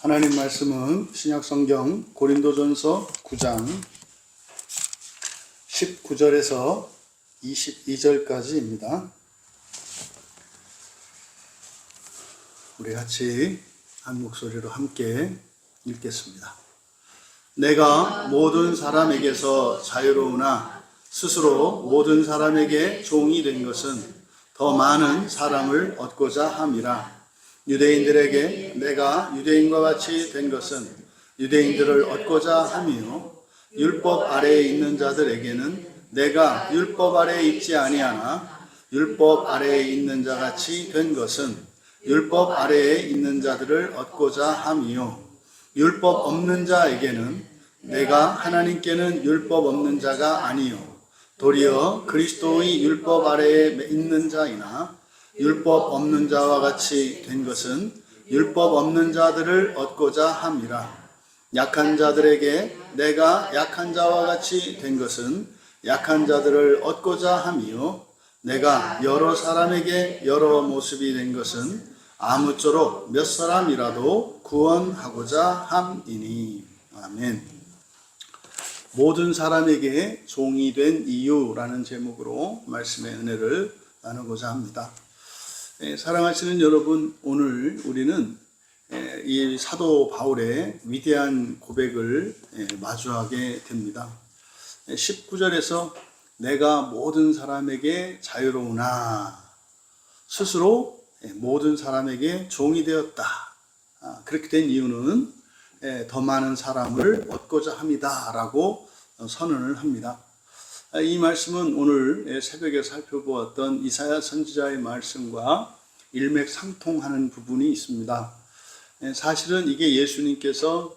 하나님 말씀은 신약성경 고린도전서 9장 19절에서 22절까지입니다. 우리 같이 한 목소리로 함께 읽겠습니다. 내가 모든 사람에게서 자유로우나 스스로 모든 사람에게 종이 된 것은 더 많은 사람을 얻고자 함이라. 유대인들에게 내가 유대인과 같이 된 것은 유대인들을 얻고자 함이요, 율법 아래에 있는 자들에게는 내가 율법 아래에 있지 아니하나 율법 아래에 있는 자 같이 된 것은 율법 아래에 있는 자들을 얻고자 함이요, 율법 없는 자에게는 내가 하나님께는 율법 없는 자가 아니요 도리어 그리스도의 율법 아래에 있는 자이나 율법 없는 자와 같이 된 것은 율법 없는 자들을 얻고자 함이라. 약한 자들에게 내가 약한 자와 같이 된 것은 약한 자들을 얻고자 함이요, 내가 여러 사람에게 여러 모습이 된 것은 아무쪼록 몇 사람이라도 구원하고자 함이니. 아멘. 모든 사람에게 종이 된 이유라는 제목으로 말씀의 은혜를 나누고자 합니다. 사랑하시는 여러분, 오늘 우리는 이 사도 바울의 위대한 고백을 마주하게 됩니다. 19절에서 내가 모든 사람에게 자유로우나 스스로 모든 사람에게 종이 되었다. 그렇게 된 이유는 더 많은 사람을 얻고자 합니다 라고 선언을 합니다. 이 말씀은 오늘 새벽에 살펴보았던 이사야 선지자의 말씀과 일맥상통하는 부분이 있습니다. 사실은 이게 예수님께서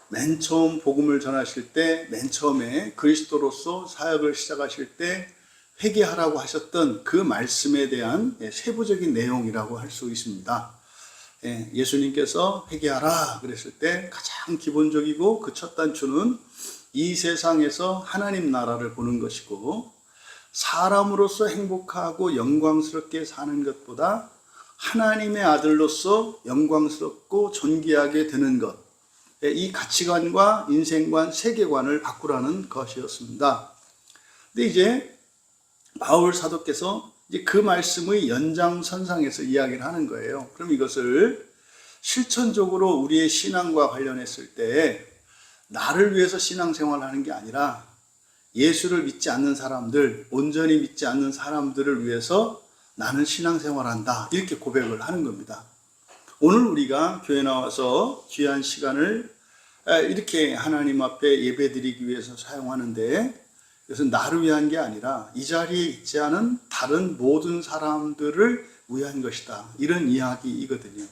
맨 처음 복음을 전하실 때, 맨 처음에 그리스도로서 사역을 시작하실 때 회개하라고 하셨던 그 말씀에 대한 세부적인 내용이라고 할 수 있습니다. 예수님께서 회개하라 그랬을 때 가장 기본적이고 그 첫 단추는 이 세상에서 하나님 나라를 보는 것이고, 사람으로서 행복하고 영광스럽게 사는 것보다 하나님의 아들로서 영광스럽고 존귀하게 되는 것, 이 가치관과 인생관, 세계관을 바꾸라는 것이었습니다. 근데 이제 바울 사도께서 이제 그 말씀의 연장선상에서 이야기를 하는 거예요. 그럼 이것을 실천적으로 우리의 신앙과 관련했을 때 나를 위해서 신앙생활을 하는 게 아니라 예수를 믿지 않는 사람들, 온전히 믿지 않는 사람들을 위해서 나는 신앙생활한다, 이렇게 고백을 하는 겁니다. 오늘 우리가 교회 나와서 귀한 시간을 이렇게 하나님 앞에 예배드리기 위해서 사용하는데, 이것은 나를 위한 게 아니라 이 자리에 있지 않은 다른 모든 사람들을 위한 것이다, 이런 이야기이거든요.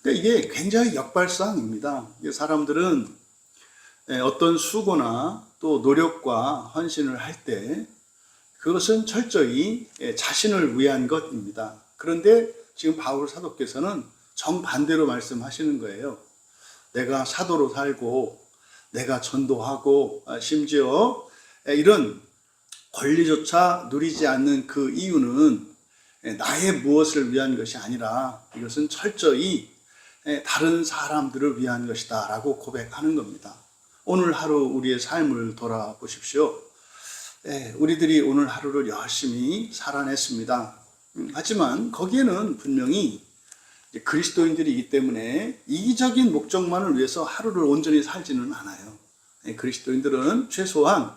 그러니까 이게 굉장히 역발상입니다. 사람들은 어떤 수고나 또 노력과 헌신을 할 때 그것은 철저히 자신을 위한 것입니다. 그런데 지금 바울 사도께서는 정반대로 말씀하시는 거예요. 내가 사도로 살고 내가 전도하고 심지어 이런 권리조차 누리지 않는 그 이유는 나의 무엇을 위한 것이 아니라 이것은 철저히 다른 사람들을 위한 것이다 라고 고백하는 겁니다. 오늘 하루 우리의 삶을 돌아보십시오. 우리들이 오늘 하루를 열심히 살아냈습니다. 하지만 거기에는 분명히 그리스도인들이기 때문에 이기적인 목적만을 위해서 하루를 온전히 살지는 않아요. 그리스도인들은 최소한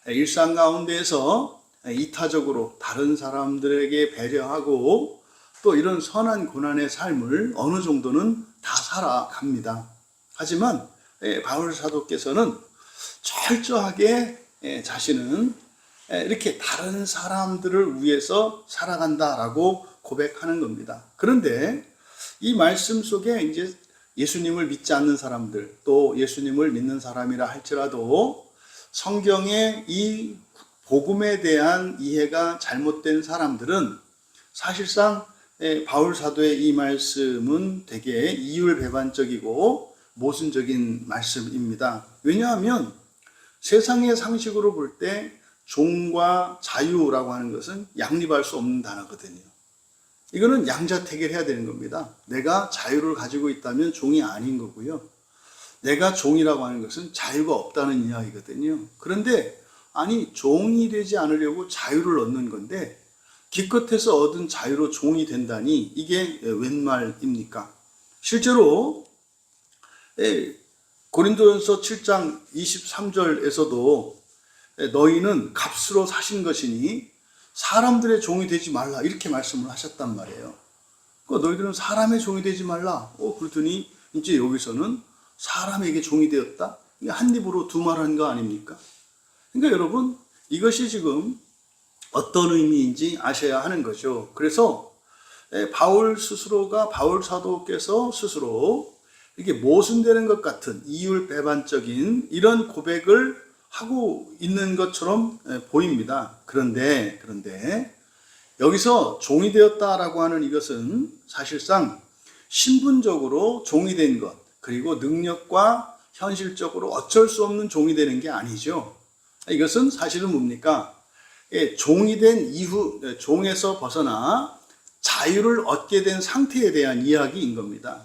일상 가운데에서 이타적으로 다른 사람들에게 배려하고 또 이런 선한 고난의 삶을 어느 정도는 다 살아갑니다. 하지만 바울 사도께서는 철저하게 자신은 이렇게 다른 사람들을 위해서 살아간다라고 고백하는 겁니다. 그런데 이 말씀 속에 이제 예수님을 믿지 않는 사람들, 또 예수님을 믿는 사람이라 할지라도 성경의 이 복음에 대한 이해가 잘못된 사람들은 사실상 바울 사도의 이 말씀은 되게 이율배반적이고 모순적인 말씀입니다. 왜냐하면 세상의 상식으로 볼 때 종과 자유라고 하는 것은 양립할 수 없는 단어거든요. 이거는 양자택일 해야 되는 겁니다. 내가 자유를 가지고 있다면 종이 아닌 거고요. 내가 종이라고 하는 것은 자유가 없다는 이야기거든요. 그런데 아니 종이 되지 않으려고 자유를 얻는 건데 기껏해서 얻은 자유로 종이 된다니 이게 웬 말입니까? 실제로 고린도전서 7장 23절에서도 너희는 값으로 사신 것이니 사람들의 종이 되지 말라 이렇게 말씀을 하셨단 말이에요. 그러니까 너희들은 사람의 종이 되지 말라. 그러더니 이제 여기서는 사람에게 종이 되었다. 이게 한 입으로 두 말 한 거 아닙니까? 그러니까 여러분 이것이 지금 어떤 의미인지 아셔야 하는 거죠. 그래서 바울 사도께서 스스로 이렇게 모순되는 것 같은 이율배반적인 이런 고백을 하고 있는 것처럼 보입니다. 그런데 여기서 종이 되었다라고 하는 이것은 사실상 신분적으로 종이 된 것, 그리고 능력과 현실적으로 어쩔 수 없는 종이 되는 게 아니죠. 이것은 사실은 뭡니까? 종이 된 이후, 종에서 벗어나 자유를 얻게 된 상태에 대한 이야기인 겁니다.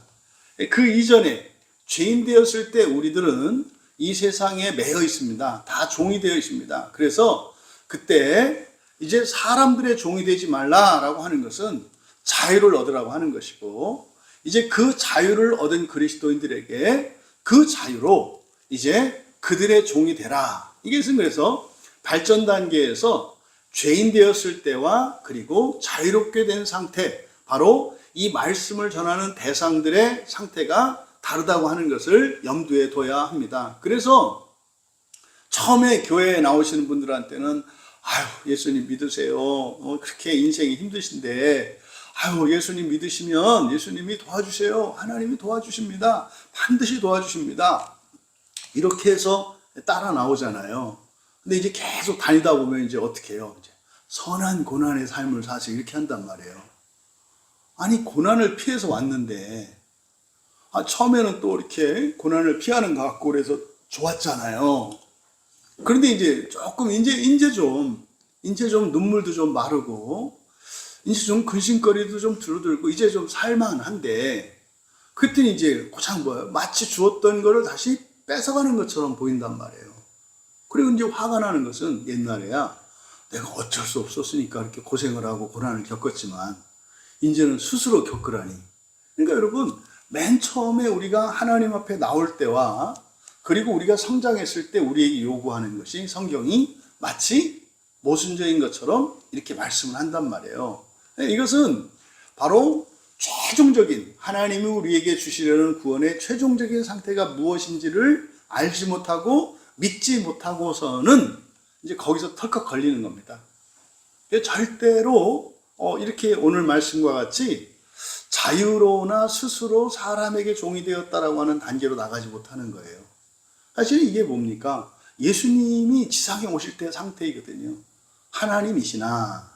그 이전에 죄인 되었을 때 우리들은 이 세상에 매여 있습니다. 다 종이 되어 있습니다. 그래서 그때 이제 사람들의 종이 되지 말라라고 하는 것은 자유를 얻으라고 하는 것이고, 이제 그 자유를 얻은 그리스도인들에게 그 자유로 이제 그들의 종이 되라. 이것은 그래서 발전 단계에서 죄인 되었을 때와 그리고 자유롭게 된 상태, 바로 이 말씀을 전하는 대상들의 상태가 다르다고 하는 것을 염두에 둬야 합니다. 그래서 처음에 교회에 나오시는 분들한테는 예수님 믿으세요. 그렇게 인생이 힘드신데 예수님 믿으시면 예수님이 도와주세요. 하나님이 도와주십니다. 반드시 도와주십니다. 이렇게 해서 따라 나오잖아요. 근데 이제 계속 다니다 보면 이제 어떻게 해요? 이제 선한 고난의 삶을 사실 이렇게 한단 말이에요. 아니 고난을 피해서 왔는데 처음에는 또 이렇게 고난을 피하는 것 같고 그래서 좋았잖아요. 그런데 이제 조금 이제 좀 눈물도 좀 마르고 이제 좀 근심거리도 좀 줄어들고 이제 좀 살만한데 그때는 이제 고장 마치 주었던 거를 다시 뺏어가는 것처럼 보인단 말이에요. 그리고 이제 화가 나는 것은 옛날에야 내가 어쩔 수 없었으니까 이렇게 고생을 하고 고난을 겪었지만 이제는 스스로 겪으라니. 그러니까 여러분 맨 처음에 우리가 하나님 앞에 나올 때와 그리고 우리가 성장했을 때 우리에게 요구하는 것이 성경이 마치 모순적인 것처럼 이렇게 말씀을 한단 말이에요. 이것은 바로 최종적인 하나님이 우리에게 주시려는 구원의 최종적인 상태가 무엇인지를 알지 못하고 믿지 못하고서는 이제 거기서 털컥 걸리는 겁니다. 절대로 이렇게 오늘 말씀과 같이 자유로우나 스스로 사람에게 종이 되었다라고 하는 단계로 나가지 못하는 거예요. 사실 이게 뭡니까? 예수님이 지상에 오실 때 상태이거든요. 하나님이시나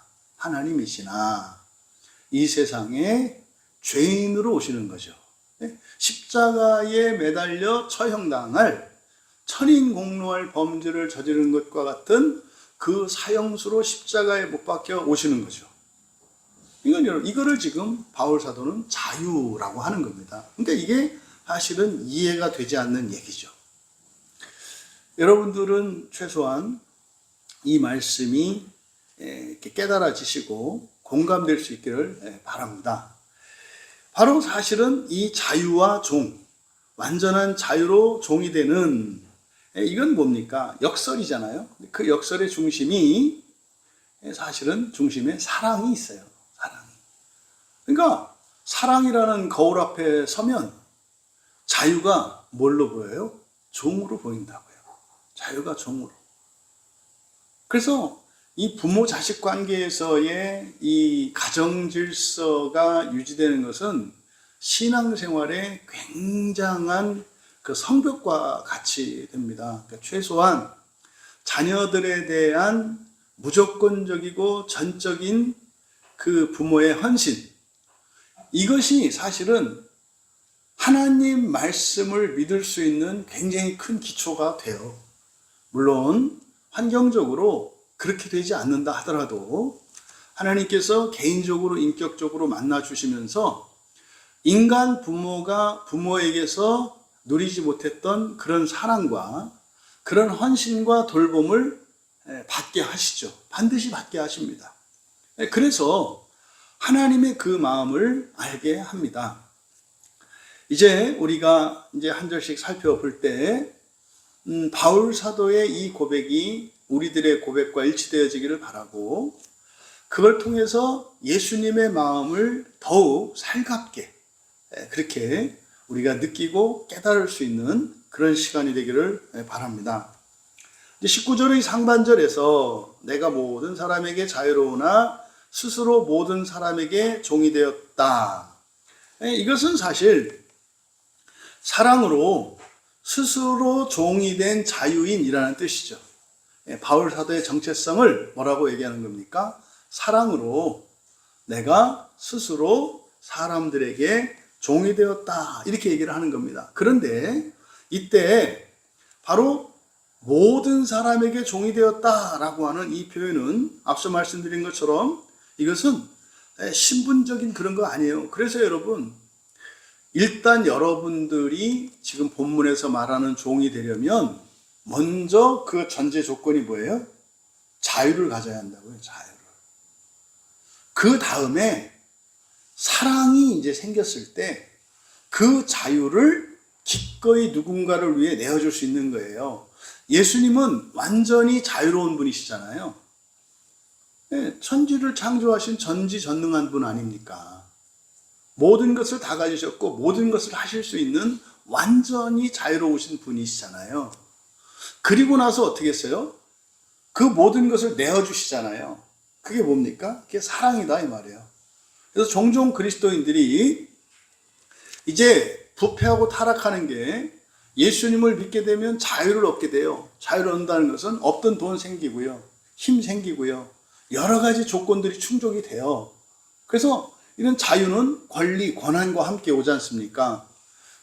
이 세상에 죄인으로 오시는 거죠. 십자가에 매달려 처형당할 천인공노할 범죄를 저지른 것과 같은 그 사형수로 십자가에 못 박혀 오시는 거죠. 이거를 지금 바울 사도는 자유라고 하는 겁니다. 그러니까 이게 사실은 이해가 되지 않는 얘기죠. 여러분들은 최소한 이 말씀이 이렇게 깨달아지시고 공감될 수 있기를 바랍니다. 바로 사실은 이 자유와 완전한 자유로 종이 되는 이건 뭡니까? 역설이잖아요. 그 역설의 중심이 사실은 중심에 사랑이 있어요. 그러니까 사랑이라는 거울 앞에 서면 자유가 뭘로 보여요? 종으로 보인다고요. 자유가 종으로. 그래서 이 부모 자식 관계에서의 이 가정 질서가 유지되는 것은 신앙생활에 굉장한 그 성벽과 같이 됩니다. 그러니까 최소한 자녀들에 대한 무조건적이고 전적인 그 부모의 헌신, 이것이 사실은 하나님 말씀을 믿을 수 있는 굉장히 큰 기초가 돼요. 물론 환경적으로 그렇게 되지 않는다 하더라도 하나님께서 개인적으로 인격적으로 만나 주시면서 인간 부모가 부모에게서 누리지 못했던 그런 사랑과 그런 헌신과 돌봄을 받게 하시죠. 반드시 받게 하십니다. 그래서 하나님의 그 마음을 알게 합니다. 이제 우리가 이제 한 절씩 살펴볼 때 바울 사도의 이 고백이 우리들의 고백과 일치되어지기를 바라고, 그걸 통해서 예수님의 마음을 더욱 살갑게 그렇게 우리가 느끼고 깨달을 수 있는 그런 시간이 되기를 바랍니다. 19절의 상반절에서 내가 모든 사람에게 자유로우나 스스로 모든 사람에게 종이 되었다. 이것은 사실 사랑으로 스스로 종이 된 자유인이라는 뜻이죠. 바울 사도의 정체성을 뭐라고 얘기하는 겁니까? 사랑으로 내가 스스로 사람들에게 종이 되었다, 이렇게 얘기를 하는 겁니다. 그런데 이때 바로 모든 사람에게 종이 되었다라고 하는 이 표현은 앞서 말씀드린 것처럼 이것은 신분적인 그런 거 아니에요. 그래서 여러분, 일단 여러분들이 지금 본문에서 말하는 종이 되려면 먼저 그 전제 조건이 뭐예요? 자유를 가져야 한다고요. 자유를. 그 다음에 사랑이 이제 생겼을 때 그 자유를 기꺼이 누군가를 위해 내어줄 수 있는 거예요. 예수님은 완전히 자유로운 분이시잖아요. 천지를 창조하신 전지전능한 분 아닙니까? 모든 것을 다 가지셨고 모든 것을 하실 수 있는 완전히 자유로우신 분이시잖아요. 그리고 나서 어떻게 했어요? 그 모든 것을 내어주시잖아요. 그게 뭡니까? 그게 사랑이다 이 말이에요. 그래서 종종 그리스도인들이 이제 부패하고 타락하는 게 예수님을 믿게 되면 자유를 얻게 돼요. 자유를 얻는다는 것은 없던 돈 생기고요, 힘 생기고요, 여러 가지 조건들이 충족이 돼요. 그래서 이런 자유는 권리, 권한과 함께 오지 않습니까?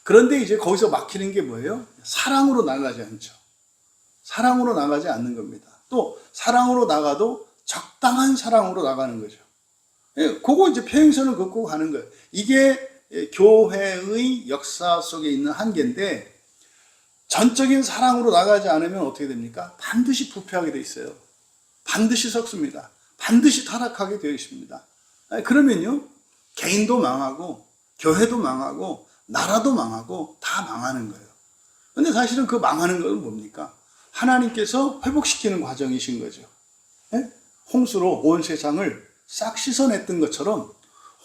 그런데 이제 거기서 막히는 게 뭐예요? 사랑으로 나가지 않죠. 사랑으로 나가지 않는 겁니다. 또 사랑으로 나가도 적당한 사랑으로 나가는 거죠. 그거 이제 평행선을 긋고 가는 거예요. 이게 교회의 역사 속에 있는 한계인데, 전적인 사랑으로 나가지 않으면 어떻게 됩니까? 반드시 부패하게 돼 있어요. 반드시 썩습니다. 반드시 타락하게 되어 있습니다. 그러면요, 개인도 망하고 교회도 망하고 나라도 망하고 다 망하는 거예요. 근데 사실은 그 망하는 건 뭡니까? 하나님께서 회복시키는 과정이신 거죠. 홍수로 온 세상을 싹 씻어냈던 것처럼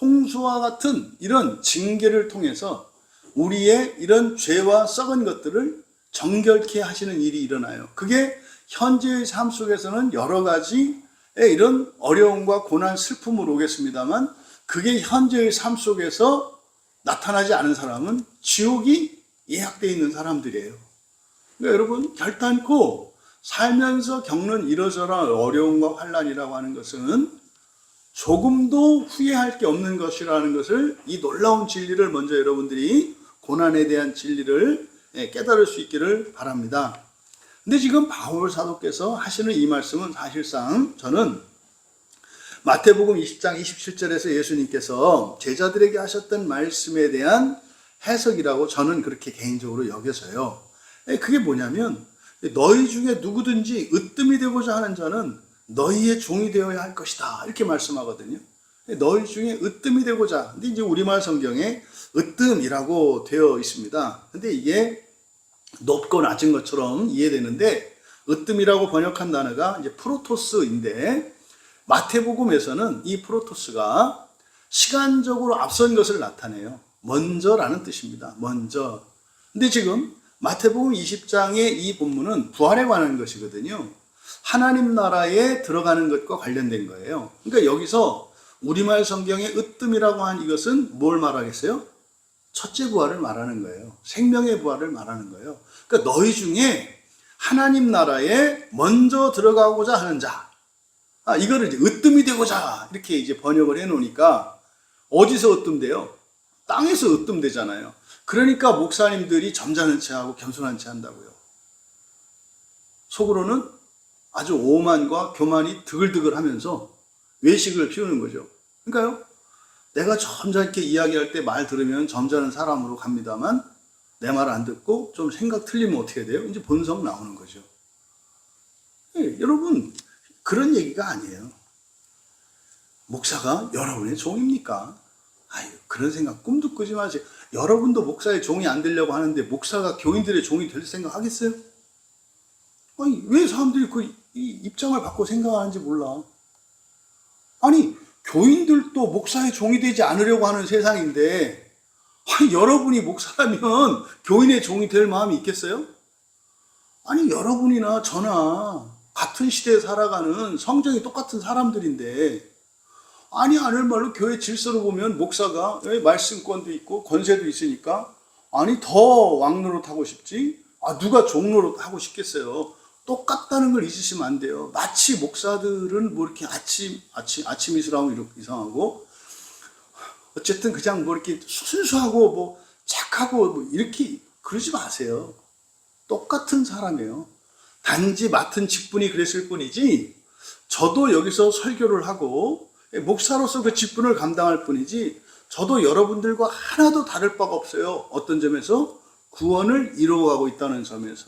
홍수와 같은 이런 징계를 통해서 우리의 이런 죄와 썩은 것들을 정결케 하시는 일이 일어나요. 그게 현재의 삶 속에서는 여러 가지의 이런 어려움과 고난, 슬픔을 오겠습니다만, 그게 현재의 삶 속에서 나타나지 않은 사람은 지옥이 예약되어 있는 사람들이에요. 그러니까 여러분, 결단코 살면서 겪는 이러저러한 어려움과 환난이라고 하는 것은 조금도 후회할 게 없는 것이라는 것을, 이 놀라운 진리를 먼저 여러분들이, 고난에 대한 진리를 깨달을 수 있기를 바랍니다. 근데 지금 바울 사도께서 하시는 이 말씀은 사실상 저는 마태복음 20장 27절에서 예수님께서 제자들에게 하셨던 말씀에 대한 해석이라고 저는 그렇게 개인적으로 여겨서요. 그게 뭐냐면, 너희 중에 누구든지 으뜸이 되고자 하는 자는 너희의 종이 되어야 할 것이다, 이렇게 말씀하거든요. 너희 중에 으뜸이 되고자. 근데 이제 우리말 성경에 으뜸이라고 되어 있습니다. 근데 이게 높고 낮은 것처럼 이해되는데, 으뜸이라고 번역한 단어가 이제 프로토스인데, 마태복음에서는 이 프로토스가 시간적으로 앞선 것을 나타내요. 먼저라는 뜻입니다. 먼저. 근데 지금 마태복음 20장의 이 본문은 부활에 관한 것이거든요. 하나님 나라에 들어가는 것과 관련된 거예요. 그러니까 여기서 우리말 성경의 으뜸이라고 한 이것은 뭘 말하겠어요? 첫째 부활을 말하는 거예요. 생명의 부활을 말하는 거예요. 그러니까 너희 중에 하나님 나라에 먼저 들어가고자 하는 자, 이거를 이제 으뜸이 되고자 이렇게 이제 번역을 해 놓으니까, 어디서 으뜸돼요? 땅에서 으뜸되잖아요. 그러니까 목사님들이 점잖은 체 하고 겸손한 체 한다고요. 속으로는 아주 오만과 교만이 드글드글 하면서 외식을 피우는 거죠. 그러니까요, 내가 점잖게 이야기할 때 말 들으면 점잖은 사람으로 갑니다만 내 말 안 듣고 좀 생각 틀리면 어떻게 돼요? 이제 본성 나오는 거죠. 예, 여러분, 그런 얘기가 아니에요. 목사가 여러분의 종입니까? 아유, 그런 생각 꿈도 꾸지 마세요. 여러분도 목사의 종이 안 되려고 하는데 목사가 교인들의 종이 될 생각 하겠어요? 아니, 왜 사람들이 이 입장을 바꿔 생각하는지 몰라. 아니, 교인들도 목사의 종이 되지 않으려고 하는 세상인데, 아니, 여러분이 목사라면 교인의 종이 될 마음이 있겠어요? 아니, 여러분이나 저나 같은 시대에 살아가는 성정이 똑같은 사람들인데, 아니, 아닐 말로 교회 질서로 보면 목사가 말씀권도 있고 권세도 있으니까, 아니, 더 왕노릇 하고 싶지? 누가 종노릇 하고 싶겠어요? 똑같다는 걸 잊으시면 안 돼요. 마치 목사들은 뭐 이렇게 아침 이슬하면 이렇게 이상하고, 어쨌든 그냥 뭐 이렇게 순수하고 뭐 착하고 뭐 이렇게 그러지 마세요. 똑같은 사람이에요. 단지 맡은 직분이 그랬을 뿐이지, 저도 여기서 설교를 하고 목사로서 그 직분을 감당할 뿐이지, 저도 여러분들과 하나도 다를 바가 없어요. 어떤 점에서? 구원을 이루어가고 있다는 점에서.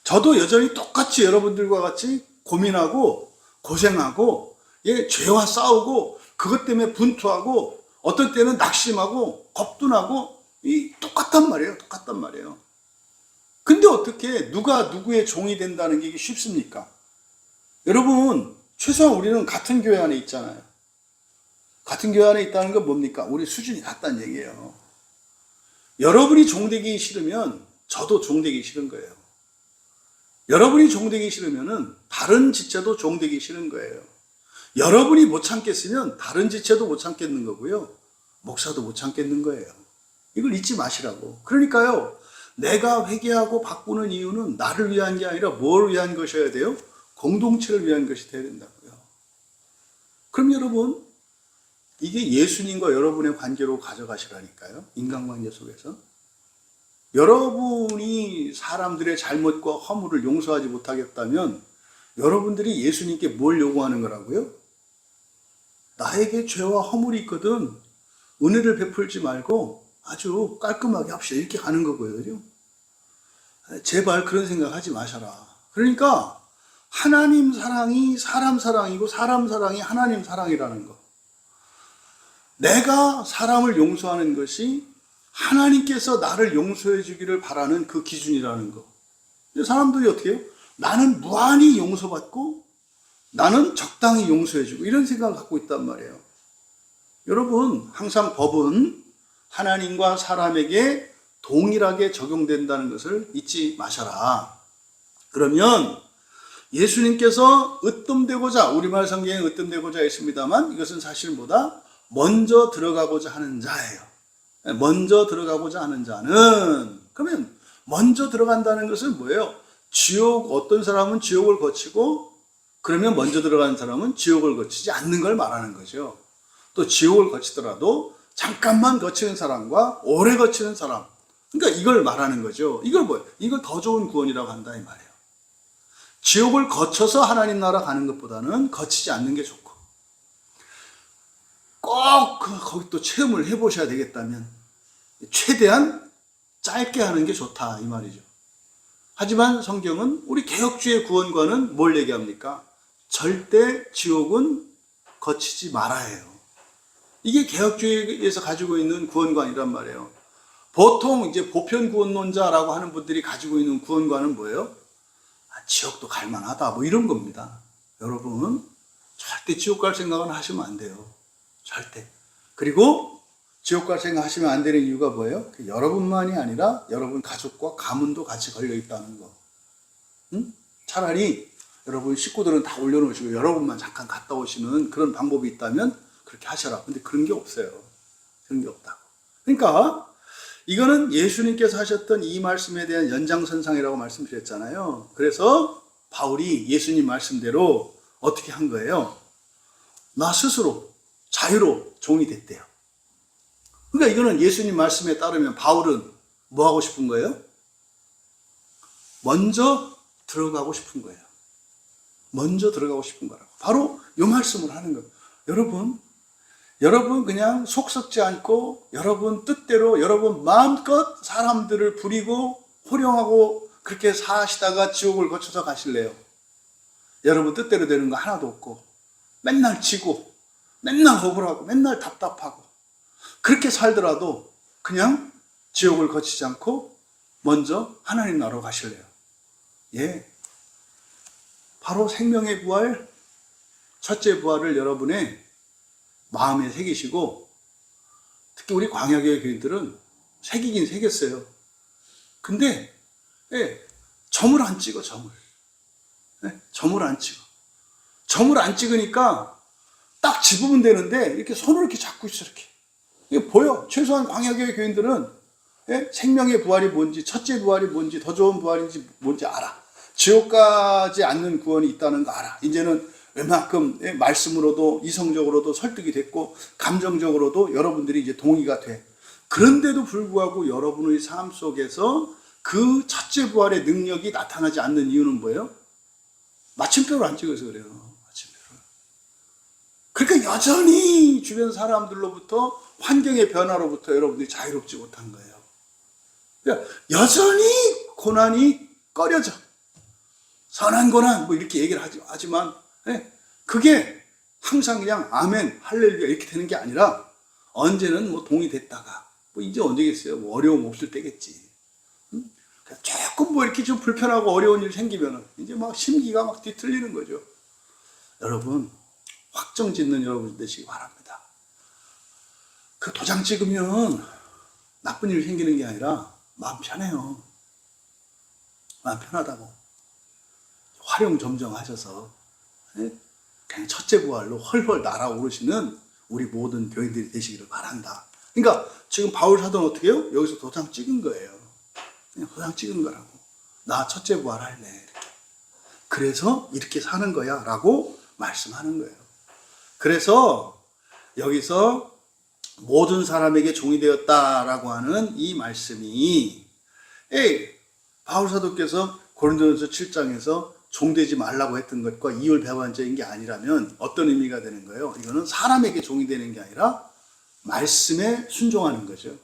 저도 여전히 똑같이 여러분들과 같이 고민하고 고생하고, 죄와 싸우고 그것 때문에 분투하고 어떤 때는 낙심하고 겁도 나고, 똑같단 말이에요. 똑같단 말이에요. 근데 어떻게 누가 누구의 종이 된다는 게 쉽습니까? 여러분, 최소한 우리는 같은 교회 안에 있잖아요. 같은 교회 안에 있다는 건 뭡니까? 우리 수준이 같다는 얘기예요. 여러분이 종되기 싫으면 저도 종되기 싫은 거예요. 여러분이 종되기 싫으면 다른 지체도 종되기 싫은 거예요. 여러분이 못 참겠으면 다른 지체도 못 참겠는 거고요. 목사도 못 참겠는 거예요. 이걸 잊지 마시라고. 그러니까요, 내가 회개하고 바꾸는 이유는 나를 위한 게 아니라 뭘 위한 것이어야 돼요? 공동체를 위한 것이 되어야 된다고요. 그럼 여러분, 이게 예수님과 여러분의 관계로 가져가시라니까요. 인간관계 속에서. 여러분이 사람들의 잘못과 허물을 용서하지 못하겠다면 여러분들이 예수님께 뭘 요구하는 거라고요? 나에게 죄와 허물이 있거든, 은혜를 베풀지 말고 아주 깔끔하게 합시다, 이렇게 가는 거거든요. 제발 그런 생각하지 마셔라. 그러니까 하나님 사랑이 사람 사랑이고 사람 사랑이 하나님 사랑이라는 거. 내가 사람을 용서하는 것이 하나님께서 나를 용서해 주기를 바라는 그 기준이라는 거. 사람들이 어떻게 해요? 나는 무한히 용서받고 나는 적당히 용서해 주고, 이런 생각을 갖고 있단 말이에요. 여러분, 항상 법은 하나님과 사람에게 동일하게 적용된다는 것을 잊지 마셔라. 그러면 예수님께서 으뜸되고자, 우리말 성경에 으뜸되고자 했습니다만 이것은 사실 뭐다? 먼저 들어가고자 하는 자예요. 먼저 들어가고자 하는 자는, 그러면 먼저 들어간다는 것은 뭐예요? 어떤 사람은 지옥을 거치고, 그러면 먼저 들어가는 사람은 지옥을 거치지 않는 걸 말하는 거죠. 또 지옥을 거치더라도 잠깐만 거치는 사람과 오래 거치는 사람, 그러니까 이걸 말하는 거죠. 이걸 뭐예요? 이걸 더 좋은 구원이라고 한다 이 말이에요. 지옥을 거쳐서 하나님 나라 가는 것보다는 거치지 않는 게 좋고, 꼭 거기 또 체험을 해보셔야 되겠다면 최대한 짧게 하는 게 좋다 이 말이죠. 하지만 성경은 우리 개혁주의 구원과는 뭘 얘기합니까? 절대 지옥은 거치지 말아야 해요. 이게 개혁주의에서 가지고 있는 구원관이란 말이에요. 보통 이제 보편 구원론자라고 하는 분들이 가지고 있는 구원관은 뭐예요? 지옥도 갈만하다, 뭐 이런 겁니다. 여러분, 절대 지옥 갈 생각은 하시면 안 돼요. 절대. 그리고 지옥 갈 생각 하시면 안 되는 이유가 뭐예요? 여러분만이 아니라 여러분 가족과 가문도 같이 걸려 있다는 거. 응? 차라리 여러분 식구들은 다 올려놓으시고 여러분만 잠깐 갔다 오시는 그런 방법이 있다면 그렇게 하셔라. 근데 그런 게 없어요. 그런 게 없다고. 그러니까 이거는 예수님께서 하셨던 이 말씀에 대한 연장선상이라고 말씀드렸잖아요. 그래서 바울이 예수님 말씀대로 어떻게 한 거예요? 나 스스로 자유로 종이 됐대요. 그러니까 이거는 예수님 말씀에 따르면 바울은 뭐 하고 싶은 거예요? 먼저 들어가고 싶은 거예요. 먼저 들어가고 싶은 거라고. 바로 이 말씀을 하는 거예요. 여러분 그냥 속 썩지 않고 여러분 뜻대로 여러분 마음껏 사람들을 부리고 호령하고 그렇게 사시다가 지옥을 거쳐서 가실래요? 여러분 뜻대로 되는 거 하나도 없고 맨날 지고 맨날 억울하고 맨날 답답하고 그렇게 살더라도 그냥 지옥을 거치지 않고 먼저 하나님 나라로 가실래요? 예, 바로 생명의 부활, 첫째 부활을 여러분의 마음에 새기시고, 특히 우리 광야교회 교인들은 새기긴 새겼어요. 근데 점을 안 찍어. 점을 안 찍어. 점을 안 찍으니까 딱 집으면 되는데 이렇게 손으로 이렇게 잡고 있어. 이렇게 이게 보여. 최소한 광야교회 교인들은 생명의 부활이 뭔지, 첫째 부활이 뭔지, 더 좋은 부활인지 뭔지 알아. 지옥 가지 않는 구원이 있다는 거 알아. 이제는 웬만큼 말씀으로도 이성적으로도 설득이 됐고 감정적으로도 여러분들이 이제 동의가 돼. 그런데도 불구하고 여러분의 삶 속에서 그 첫째 부활의 능력이 나타나지 않는 이유는 뭐예요? 마침표를 안 찍어서 그래요. 마침표를. 그러니까 여전히 주변 사람들로부터 환경의 변화로부터 여러분들이 자유롭지 못한 거예요. 그러니까 여전히 고난이 꺼려져. 선한 고난 뭐 이렇게 얘기를 하지만 그게 항상 그냥 아멘 할렐루야 이렇게 되는 게 아니라 언제는 뭐 동의됐다가 뭐 이제 언제겠어요? 뭐 어려움 없을 때겠지. 조금 뭐 이렇게 좀 불편하고 어려운 일 생기면은 이제 막 심기가 막 뒤틀리는 거죠. 여러분 확정 짓는 여러분 되시기 바랍니다. 그 도장 찍으면 나쁜 일 생기는 게 아니라 마음 편해요. 마음 편하다고. 활용점정하셔서 그냥 첫째 부활로 헐헐 날아오르시는 우리 모든 교인들이 되시기를 바란다. 그러니까 지금 바울 사도는 어떻게 해요? 여기서 도장 찍은 거예요. 그냥 도장 찍은 거라고. 나 첫째 부활 할래. 이렇게. 그래서 이렇게 사는 거야 라고 말씀하는 거예요. 그래서 여기서 모든 사람에게 종이 되었다라고 하는 이 말씀이 바울 사도께서 고린도전서 7장에서 종되지 말라고 했던 것과 이율배반적인 게 아니라면 어떤 의미가 되는 거예요? 이거는 사람에게 종이 되는 게 아니라 말씀에 순종하는 거죠.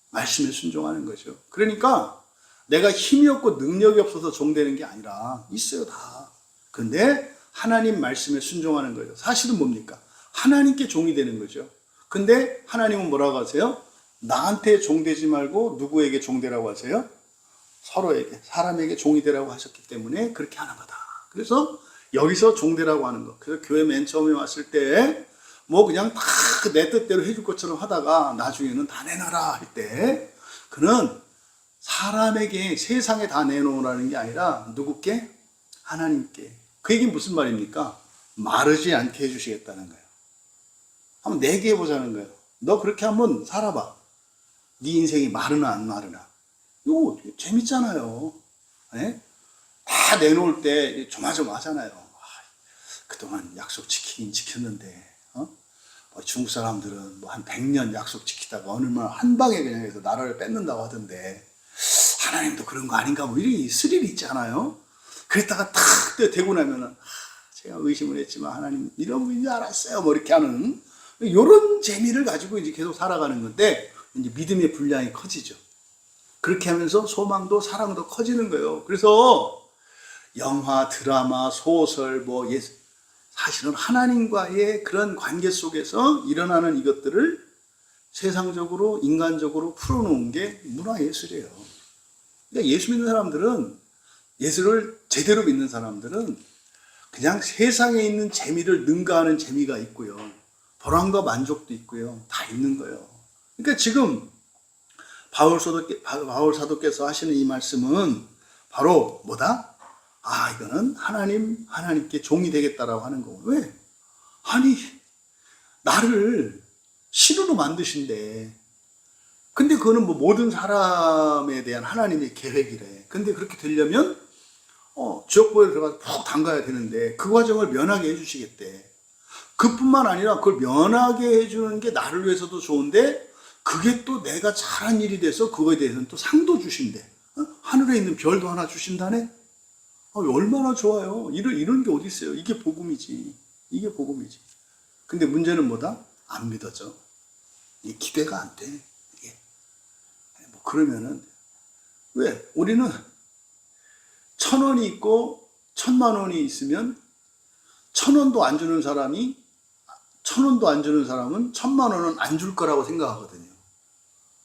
말씀에 순종하는 거죠. 그러니까 내가 힘이 없고 능력이 없어서 종되는 게 아니라 있어요 다. 근데 하나님 말씀에 순종하는 거죠. 사실은 뭡니까? 하나님께 종이 되는 거죠. 근데 하나님은 뭐라고 하세요? 나한테 종되지 말고 누구에게 종되라고 하세요? 서로에게, 사람에게 종이 되라고 하셨기 때문에 그렇게 하는 거다. 그래서 여기서 종되라고 하는 거. 그래서 교회 맨 처음에 왔을 때 뭐 그냥 다 내 뜻대로 해줄 것처럼 하다가 나중에는 다 내놔라 할 때 그는 사람에게 세상에 다 내놓으라는 게 아니라 누구께? 하나님께. 그 얘기는 무슨 말입니까? 마르지 않게 해주시겠다는 거예요. 한번 내게 해보자는 거예요. 너 그렇게 한번 살아봐. 네 인생이 마르나 안 마르나. 이거 재밌잖아요. 네? 다 내놓을 때 조마조마하잖아요. 그동안 약속 지키긴 지켰는데 뭐 중국 사람들은 뭐 한 100년 약속 지키다가 어느 날 한 방에 그냥 해서 나라를 뺏는다고 하던데 하나님도 그런 거 아닌가 뭐 이런 스릴이 있잖아요. 그랬다가 탁 되고 나면은 제가 의심을 했지만 하나님 이런 분인 줄 알았어요. 뭐 이렇게 하는 이런 재미를 가지고 이제 계속 살아가는 건데 이제 믿음의 분량이 커지죠. 그렇게 하면서 소망도 사랑도 커지는 거예요. 그래서 영화, 드라마, 소설, 사실은 하나님과의 그런 관계 속에서 일어나는 이것들을 세상적으로, 인간적으로 풀어놓은 게 문화예술이에요. 그러니까 예수 믿는 사람들은, 예수를 제대로 믿는 사람들은 그냥 세상에 있는 재미를 능가하는 재미가 있고요. 보람과 만족도 있고요. 다 있는 거예요. 그러니까 지금 바울 사도께서 하시는 이 말씀은 바로 뭐다? 이거는 하나님께 종이 되겠다라고 하는 거고. 왜? 아니, 나를 신으로 만드신대. 근데 그거는 뭐 모든 사람에 대한 하나님의 계획이래. 근데 그렇게 되려면, 지옥보에 들어가서 푹 담가야 되는데, 그 과정을 면하게 해주시겠대. 그뿐만 아니라 그걸 면하게 해주는 게 나를 위해서도 좋은데, 그게 또 내가 잘한 일이 돼서 그거에 대해서는 또 상도 주신대. 하늘에 있는 별도 하나 주신다네? 얼마나 좋아요. 이런 게 어디 있어요. 이게 복음이지. 이게 복음이지. 근데 문제는 뭐다? 안 믿어져. 이게 기대가 안 돼. 이게. 뭐 그러면은 왜? 우리는 1,000원이 있고 1,000,000원이 있으면 1,000원도 안 주는 사람이 1,000원도 안 주는 사람은 1,000,000원은 안 줄 거라고 생각하거든요.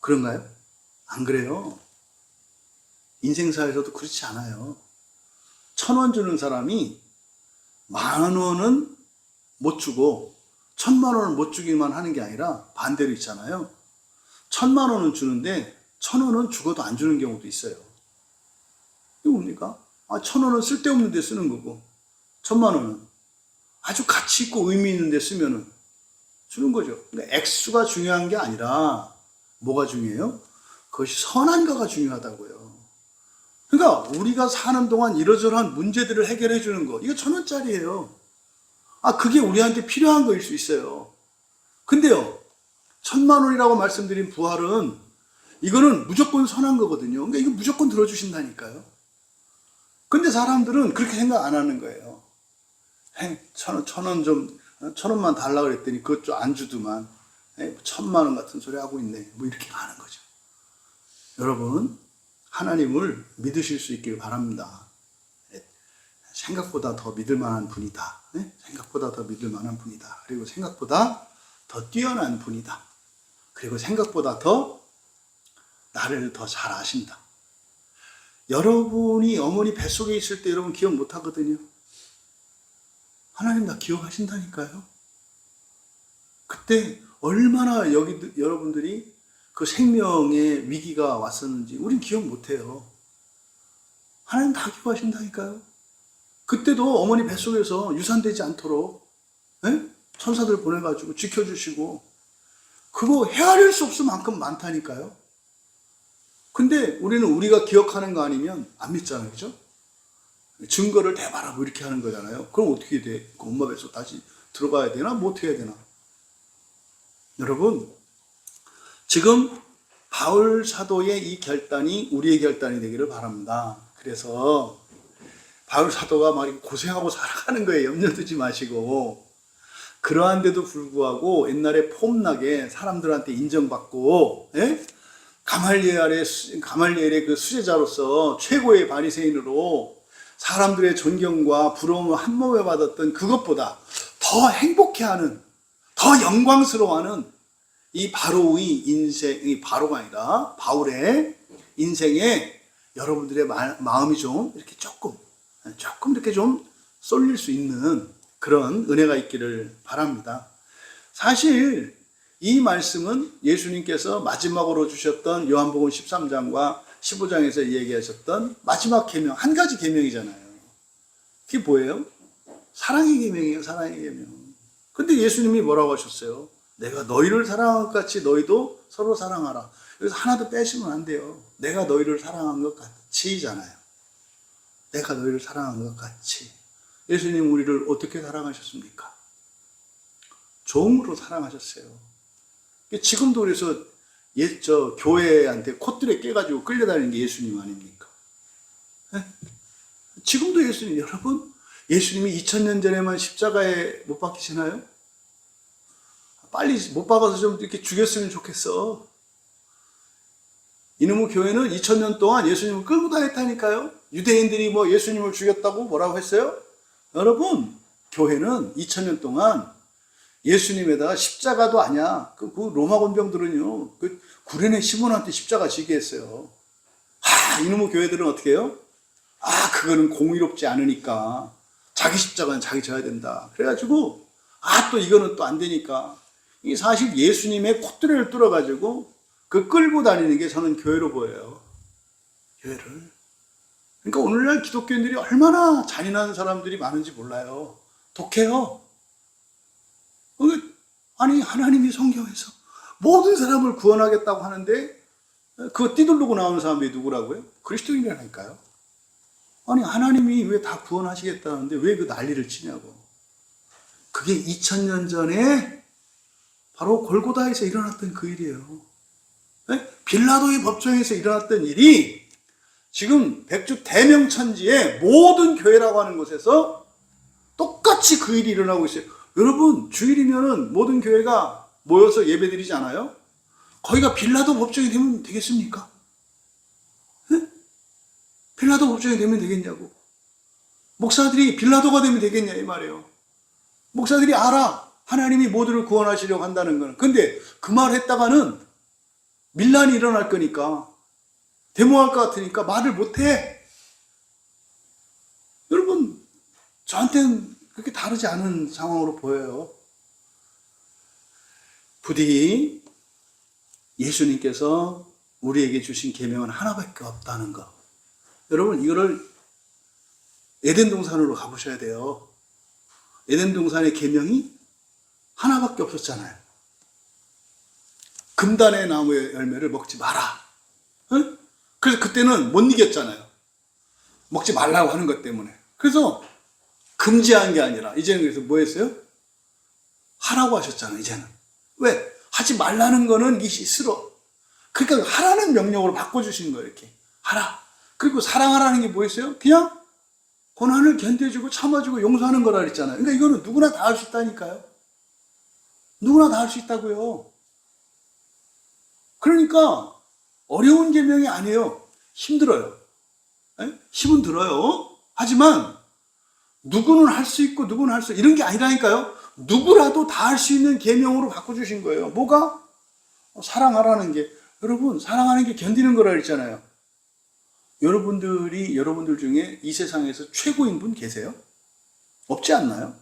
그런가요? 안 그래요. 인생사에서도 그렇지 않아요. 1,000원 주는 사람이 10,000원은 못 주고 10,000,000원을 못 주기만 하는 게 아니라 반대로 있잖아요. 10,000,000원은 주는데 1,000원은 죽어도 안 주는 경우도 있어요. 이거 뭡니까? 1,000원은 쓸데없는 데 쓰는 거고 1,000,000원은 아주 가치 있고 의미 있는 데 쓰면은 주는 거죠. 그러니까 액수가 중요한 게 아니라 뭐가 중요해요? 그것이 선한가가 중요하다고요. 그러니까 우리가 사는 동안 이러저러한 문제들을 해결해 주는 거, 이거 1,000원짜리예요. 그게 우리한테 필요한 거일 수 있어요. 근데요, 1,000,000원이라고 말씀드린 부활은 이거는 무조건 선한 거거든요. 그러니까 이거 무조건 들어주신다니까요. 근데 사람들은 그렇게 생각 안 하는 거예요. 1,000원만 달라 그랬더니 그것 좀 안 주더만. 1,000,000원 같은 소리 하고 있네. 뭐 이렇게 하는 거죠. 여러분, 하나님을 믿으실 수 있길 바랍니다. 생각보다 더 믿을 만한 분이다. 생각보다 더 믿을 만한 분이다. 그리고 생각보다 더 뛰어난 분이다. 그리고 생각보다 더 나를 더 잘 아신다. 여러분이 어머니 뱃속에 있을 때 여러분 기억 못 하거든요. 하나님 나 기억하신다니까요. 그때 얼마나 여러분들이 그 생명의 위기가 왔었는지 우린 기억 못 해요. 하나님 다 기억하신다니까요. 그때도 어머니 뱃속에서 유산되지 않도록 천사들 보내가지고 지켜주시고 그거 헤아릴 수 없을 만큼 많다니까요. 근데 우리는 우리가 기억하는 거 아니면 안 믿잖아요. 그죠? 증거를 대봐라 뭐 이렇게 하는 거잖아요. 그럼 어떻게 돼? 그 엄마 뱃속 다시 들어가야 되나? 뭐 어떻게 해야 되나? 여러분, 지금 바울 사도의 이 결단이 우리의 결단이 되기를 바랍니다. 그래서 바울 사도가 막 고생하고 살아가는 거에 염려 두지 마시고, 그러한데도 불구하고 옛날에 폼나게 사람들한테 인정받고 가말리엘의 그 수제자로서 최고의 바리새인으로 사람들의 존경과 부러움을 한몸에 받았던 그것보다 더 행복해하는, 더 영광스러워하는 이 바로의 인생이 바로가 아니라 바울의 인생에 여러분들의 마음이 좀 이렇게 조금 이렇게 좀 쏠릴 수 있는 그런 은혜가 있기를 바랍니다. 사실 이 말씀은 예수님께서 마지막으로 주셨던 요한복음 13장과 15장에서 얘기하셨던 마지막 계명, 한 가지 계명이잖아요. 그게 뭐예요? 사랑의 계명이에요. 사랑의 계명. 근데 예수님이 뭐라고 하셨어요? 내가 너희를 사랑한 것 같이 너희도 서로 사랑하라. 그래서 하나도 빼시면 안 돼요. 내가 너희를 사랑한 것 같이잖아요. 내가 너희를 사랑한 것 같이. 예수님 우리를 어떻게 사랑하셨습니까? 종으로 사랑하셨어요. 지금도 그래서 교회한테 콧들에 깨가지고 끌려다니는 게 예수님 아닙니까? 지금도 예수님, 여러분, 예수님이 2000년 전에만 십자가에 못 박히시나요? 빨리 못 박아서 좀 이렇게 죽였으면 좋겠어. 이놈의 교회는 2000년 동안 예수님을 끌고 다녔다니까요. 유대인들이 뭐 예수님을 죽였다고 뭐라고 했어요? 여러분, 교회는 2000년 동안 예수님에다가 십자가도 아니야. 그 로마 군병들은요, 그 구레네 시몬한테 십자가 지게 했어요. 이놈의 교회들은 어떻게 해요? 그거는 공의롭지 않으니까 자기 십자가는 자기 져야 된다. 그래가지고 또 이거는 또 안 되니까, 이 사실 예수님의 콧대를 뚫어가지고 그 끌고 다니는 게 저는 교회로 보여요. 교회를. 그러니까 오늘날 기독교인들이 얼마나 잔인한 사람들이 많은지 몰라요. 독해요. 아니, 하나님이 성경에서 모든 사람을 구원하겠다고 하는데 그거 띠두르고 나오는 사람이 누구라고요? 그리스도인이라니까요. 아니, 하나님이 왜 다 구원하시겠다는데 왜 그 난리를 치냐고. 그게 2000년 전에 바로 골고다에서 일어났던 그 일이에요. 빌라도의 법정에서 일어났던 일이 지금 백주 대명천지의 모든 교회라고 하는 곳에서 똑같이 그 일이 일어나고 있어요. 여러분, 주일이면은 모든 교회가 모여서 예배 드리지 않아요? 거기가 빌라도 법정이 되면 되겠습니까? 네? 빌라도 법정이 되면 되겠냐고. 목사들이 빌라도가 되면 되겠냐 이 말이에요. 목사들이 알아. 하나님이 모두를 구원하시려고 한다는 거는. 근데 그 말 했다가는 밀란이 일어날 거니까, 데모할 것 같으니까 말을 못해. 여러분, 저한테는 그렇게 다르지 않은 상황으로 보여요. 부디 예수님께서 우리에게 주신 계명은 하나밖에 없다는 거. 여러분, 이거를 에덴 동산으로 가보셔야 돼요. 에덴 동산의 계명이 하나밖에 없었잖아요. 금단의 나무의 열매를 먹지 마라. 응? 그래서 그때는 못 이겼잖아요. 먹지 말라고 하는 것 때문에. 그래서 금지한 게 아니라 이제는 그래서 뭐 했어요? 하라고 하셨잖아요. 이제는. 왜? 하지 말라는 거는 이게 싫어. 그러니까 하라는 명령으로 바꿔주신 거예요. 이렇게 하라. 그리고 사랑하라는 게 뭐였어요? 그냥 고난을 견뎌주고 참아주고 용서하는 거라 그랬잖아요. 그러니까 이거는 누구나 다 할 수 있다니까요. 누구나 다 할 수 있다고요. 그러니까 어려운 계명이 아니에요. 힘들어요. 에? 힘은 들어요. 하지만 누구는 할 수 있고 누구는 할 수 이런 게 아니라니까요. 누구라도 다 할 수 있는 계명으로 바꿔주신 거예요. 뭐가? 사랑하라는 게. 여러분, 사랑하는 게 견디는 거라 그랬잖아요. 여러분들 중에 이 세상에서 최고인 분 계세요? 없지 않나요?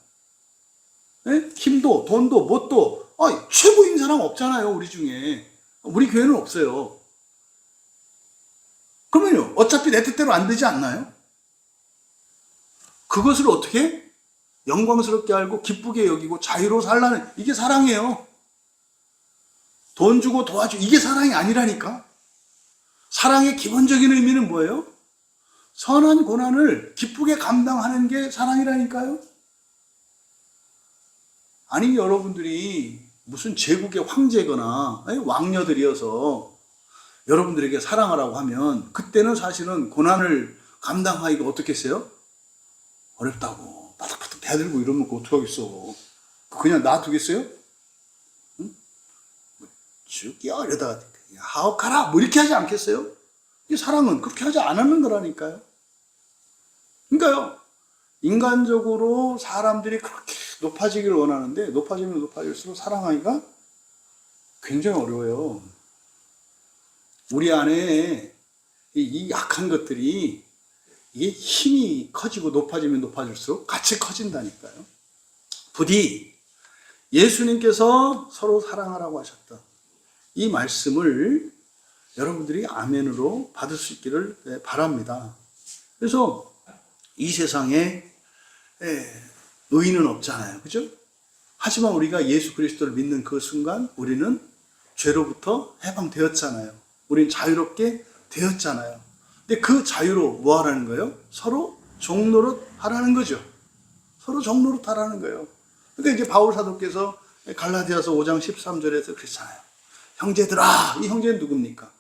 네? 힘도, 돈도, 뭣도, 최고인 사람 없잖아요, 우리 중에. 우리 교회는 없어요. 그러면요, 어차피 내 뜻대로 안 되지 않나요? 그것을 어떻게 영광스럽게 알고 기쁘게 여기고 자유로 살라는, 이게 사랑이에요. 돈 주고 도와주고, 이게 사랑이 아니라니까. 사랑의 기본적인 의미는 뭐예요? 선한 고난을 기쁘게 감당하는 게 사랑이라니까요. 아니, 여러분들이 무슨 제국의 황제거나 왕녀들이어서 여러분들에게 사랑하라고 하면 그때는 사실은 고난을 감당하기가 어떻겠어요? 어렵다고 바닥바닥 대들고 이러면 어떻게 하겠어? 그냥 놔두겠어요? 응? 죽여 이러다가 하옥하라 뭐 이렇게 하지 않겠어요? 이 사랑은 그렇게 하지 않았는 거라니까요. 그러니까요, 인간적으로 사람들이 그렇게 높아지기를 원하는데 높아지면 높아질수록 사랑하기가 굉장히 어려워요. 우리 안에 이 약한 것들이 이게 힘이 커지고 높아지면 높아질수록 같이 커진다니까요. 부디 예수님께서 서로 사랑하라고 하셨던 이 말씀을 여러분들이 아멘으로 받을 수 있기를 바랍니다. 그래서 이 세상에 의인은 없잖아요. 그죠? 하지만 우리가 예수 그리스도를 믿는 그 순간 우리는 죄로부터 해방되었잖아요. 우리는 자유롭게 되었잖아요. 근데 그 자유로 뭐 하라는 거예요? 서로 종노릇 하라는 거죠. 서로 종노릇 하라는 거예요. 그러니까 이제 바울 사도께서 갈라디아서 5장 13절에서 그랬잖아요. 형제들아, 이 형제는 누굽니까?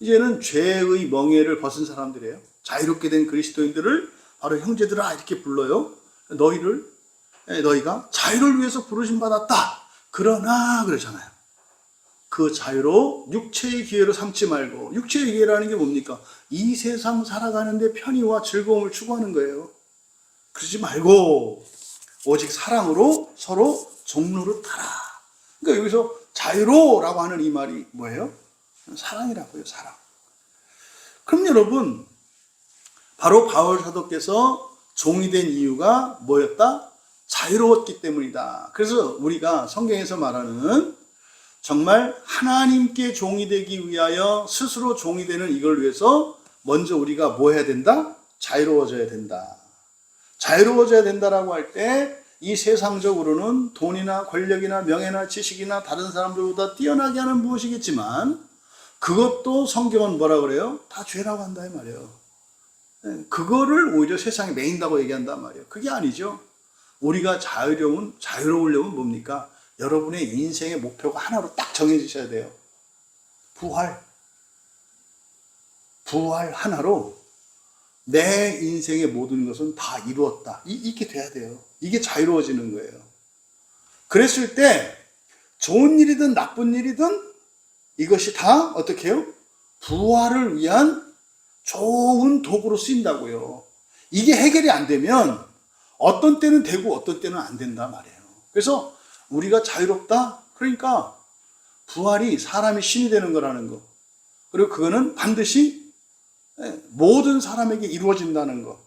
이제는 죄의 멍에를 벗은 사람들이에요. 자유롭게 된 그리스도인들을 바로 형제들아 이렇게 불러요. 너희가 자유를 위해서 부르심 받았다. 그러나 그러잖아요. 그 자유로 육체의 기회로 삼지 말고, 육체의 기회라는 게 뭡니까? 이 세상 살아가는데 편의와 즐거움을 추구하는 거예요. 그러지 말고 오직 사랑으로 서로 종로를 타라. 그러니까 여기서 자유로라고 하는 이 말이 뭐예요? 사랑이라고요, 사랑. 그럼 여러분, 바로 바울 사도께서 종이 된 이유가 뭐였다? 자유로웠기 때문이다. 그래서 우리가 성경에서 말하는 정말 하나님께 종이 되기 위하여 스스로 종이 되는 이걸 위해서 먼저 우리가 뭐 해야 된다? 자유로워져야 된다. 자유로워져야 된다라고 할 때 이 세상적으로는 돈이나 권력이나 명예나 지식이나 다른 사람들보다 뛰어나게 하는 무엇이겠지만 그것도 성경은 뭐라 그래요? 다 죄라고 한다 이 말이에요. 그거를 오히려 세상에 매인다고 얘기한단 말이에요. 그게 아니죠. 우리가 자유로우려면 뭡니까? 여러분의 인생의 목표가 하나로 딱 정해지셔야 돼요. 부활 하나로 내 인생의 모든 것은 다 이루었다. 이렇게 돼야 돼요. 이게 자유로워지는 거예요. 그랬을 때 좋은 일이든 나쁜 일이든 이것이 다 어떻게 해요? 부활을 위한 좋은 도구로 쓰인다고요. 이게 해결이 안 되면 어떤 때는 되고 어떤 때는 안 된다 말이에요. 그래서 우리가 자유롭다? 그러니까 부활이 사람이 신이 되는 거라는 거. 그리고 그거는 반드시 모든 사람에게 이루어진다는 거.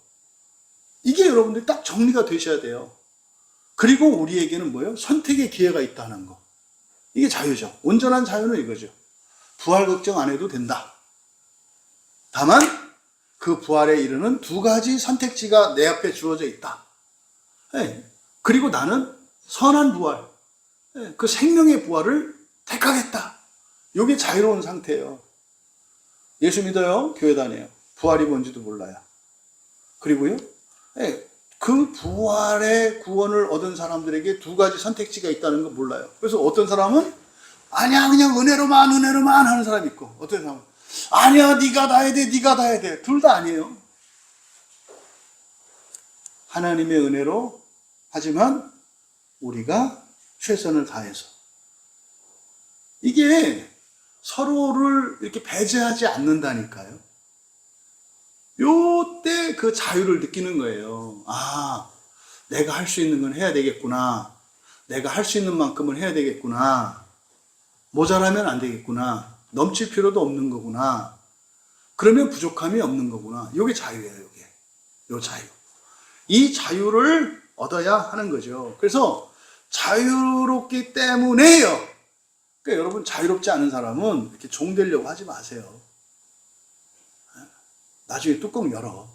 이게 여러분들이 딱 정리가 되셔야 돼요. 그리고 우리에게는 뭐예요? 선택의 기회가 있다는 거. 이게 자유죠. 온전한 자유는 이거죠. 부활 걱정 안 해도 된다. 다만 그 부활에 이르는 두 가지 선택지가 내 앞에 주어져 있다. 그리고 나는 선한 부활, 그 생명의 부활을 택하겠다. 이게 자유로운 상태예요. 예수 믿어요. 교회 다녀요. 부활이 뭔지도 몰라요. 그리고요, 그 부활의 구원을 얻은 사람들에게 두 가지 선택지가 있다는 거 몰라요. 그래서 어떤 사람은 아니야 그냥 은혜로만 하는 사람이 있고, 어떤 사람은 아니야 네가 다 해야 돼, 네가 다 해야 돼. 둘 다 아니에요. 하나님의 은혜로, 하지만 우리가 최선을 다해서. 이게 서로를 이렇게 배제하지 않는다니까요. 요때 그 자유를 느끼는 거예요. 아, 내가 할 수 있는 건 해야 되겠구나. 내가 할 수 있는 만큼은 해야 되겠구나. 모자라면 안 되겠구나. 넘칠 필요도 없는 거구나. 그러면 부족함이 없는 거구나. 요게 자유예요, 요게. 요 자유. 이 자유를 얻어야 하는 거죠. 그래서 자유롭기 때문에요. 그러니까 여러분, 자유롭지 않은 사람은 이렇게 종 되려고 하지 마세요. 나중에 뚜껑 열어.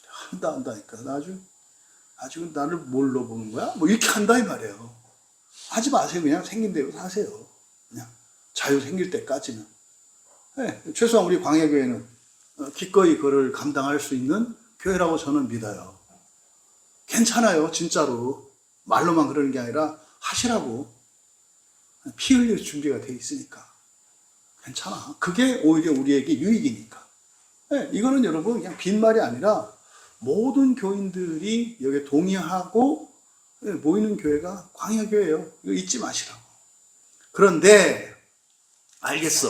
한다니까. 나중에 나를 뭘로 보는 거야? 뭐 이렇게 한다 이 말이에요. 하지 마세요. 그냥 생긴 대로 사세요. 그냥 자유 생길 때까지는. 최소한 우리 광야교회는 기꺼이 그를 감당할 수 있는 교회라고 저는 믿어요. 괜찮아요. 진짜로. 말로만 그러는 게 아니라 하시라고. 피 흘릴 준비가 돼 있으니까. 괜찮아. 그게 오히려 우리에게 유익이니까. 이거는 여러분 그냥 빈말이 아니라 모든 교인들이 여기에 동의하고 모이는 교회가 광야교회예요. 이거 잊지 마시라고. 그런데 알겠어.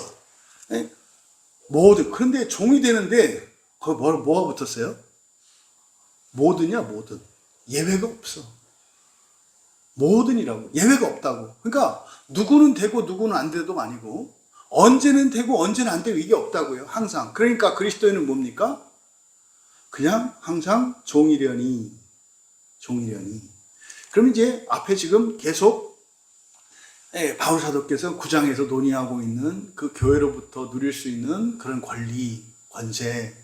그런데 종이 되는데 거기 뭐가 붙었어요? 모든이야, 모든. 예외가 없어. 모든이라고. 예외가 없다고. 그러니까 누구는 되고 누구는 안 돼도가 아니고 언제는 되고 언제는 안 되고 이게 없다고요. 항상. 그러니까 그리스도인은 뭡니까? 그냥 항상 종이려니. 그럼 이제 앞에 지금 계속 바울 사도께서 9장에서 논의하고 있는 그 교회로부터 누릴 수 있는 그런 권리, 권세,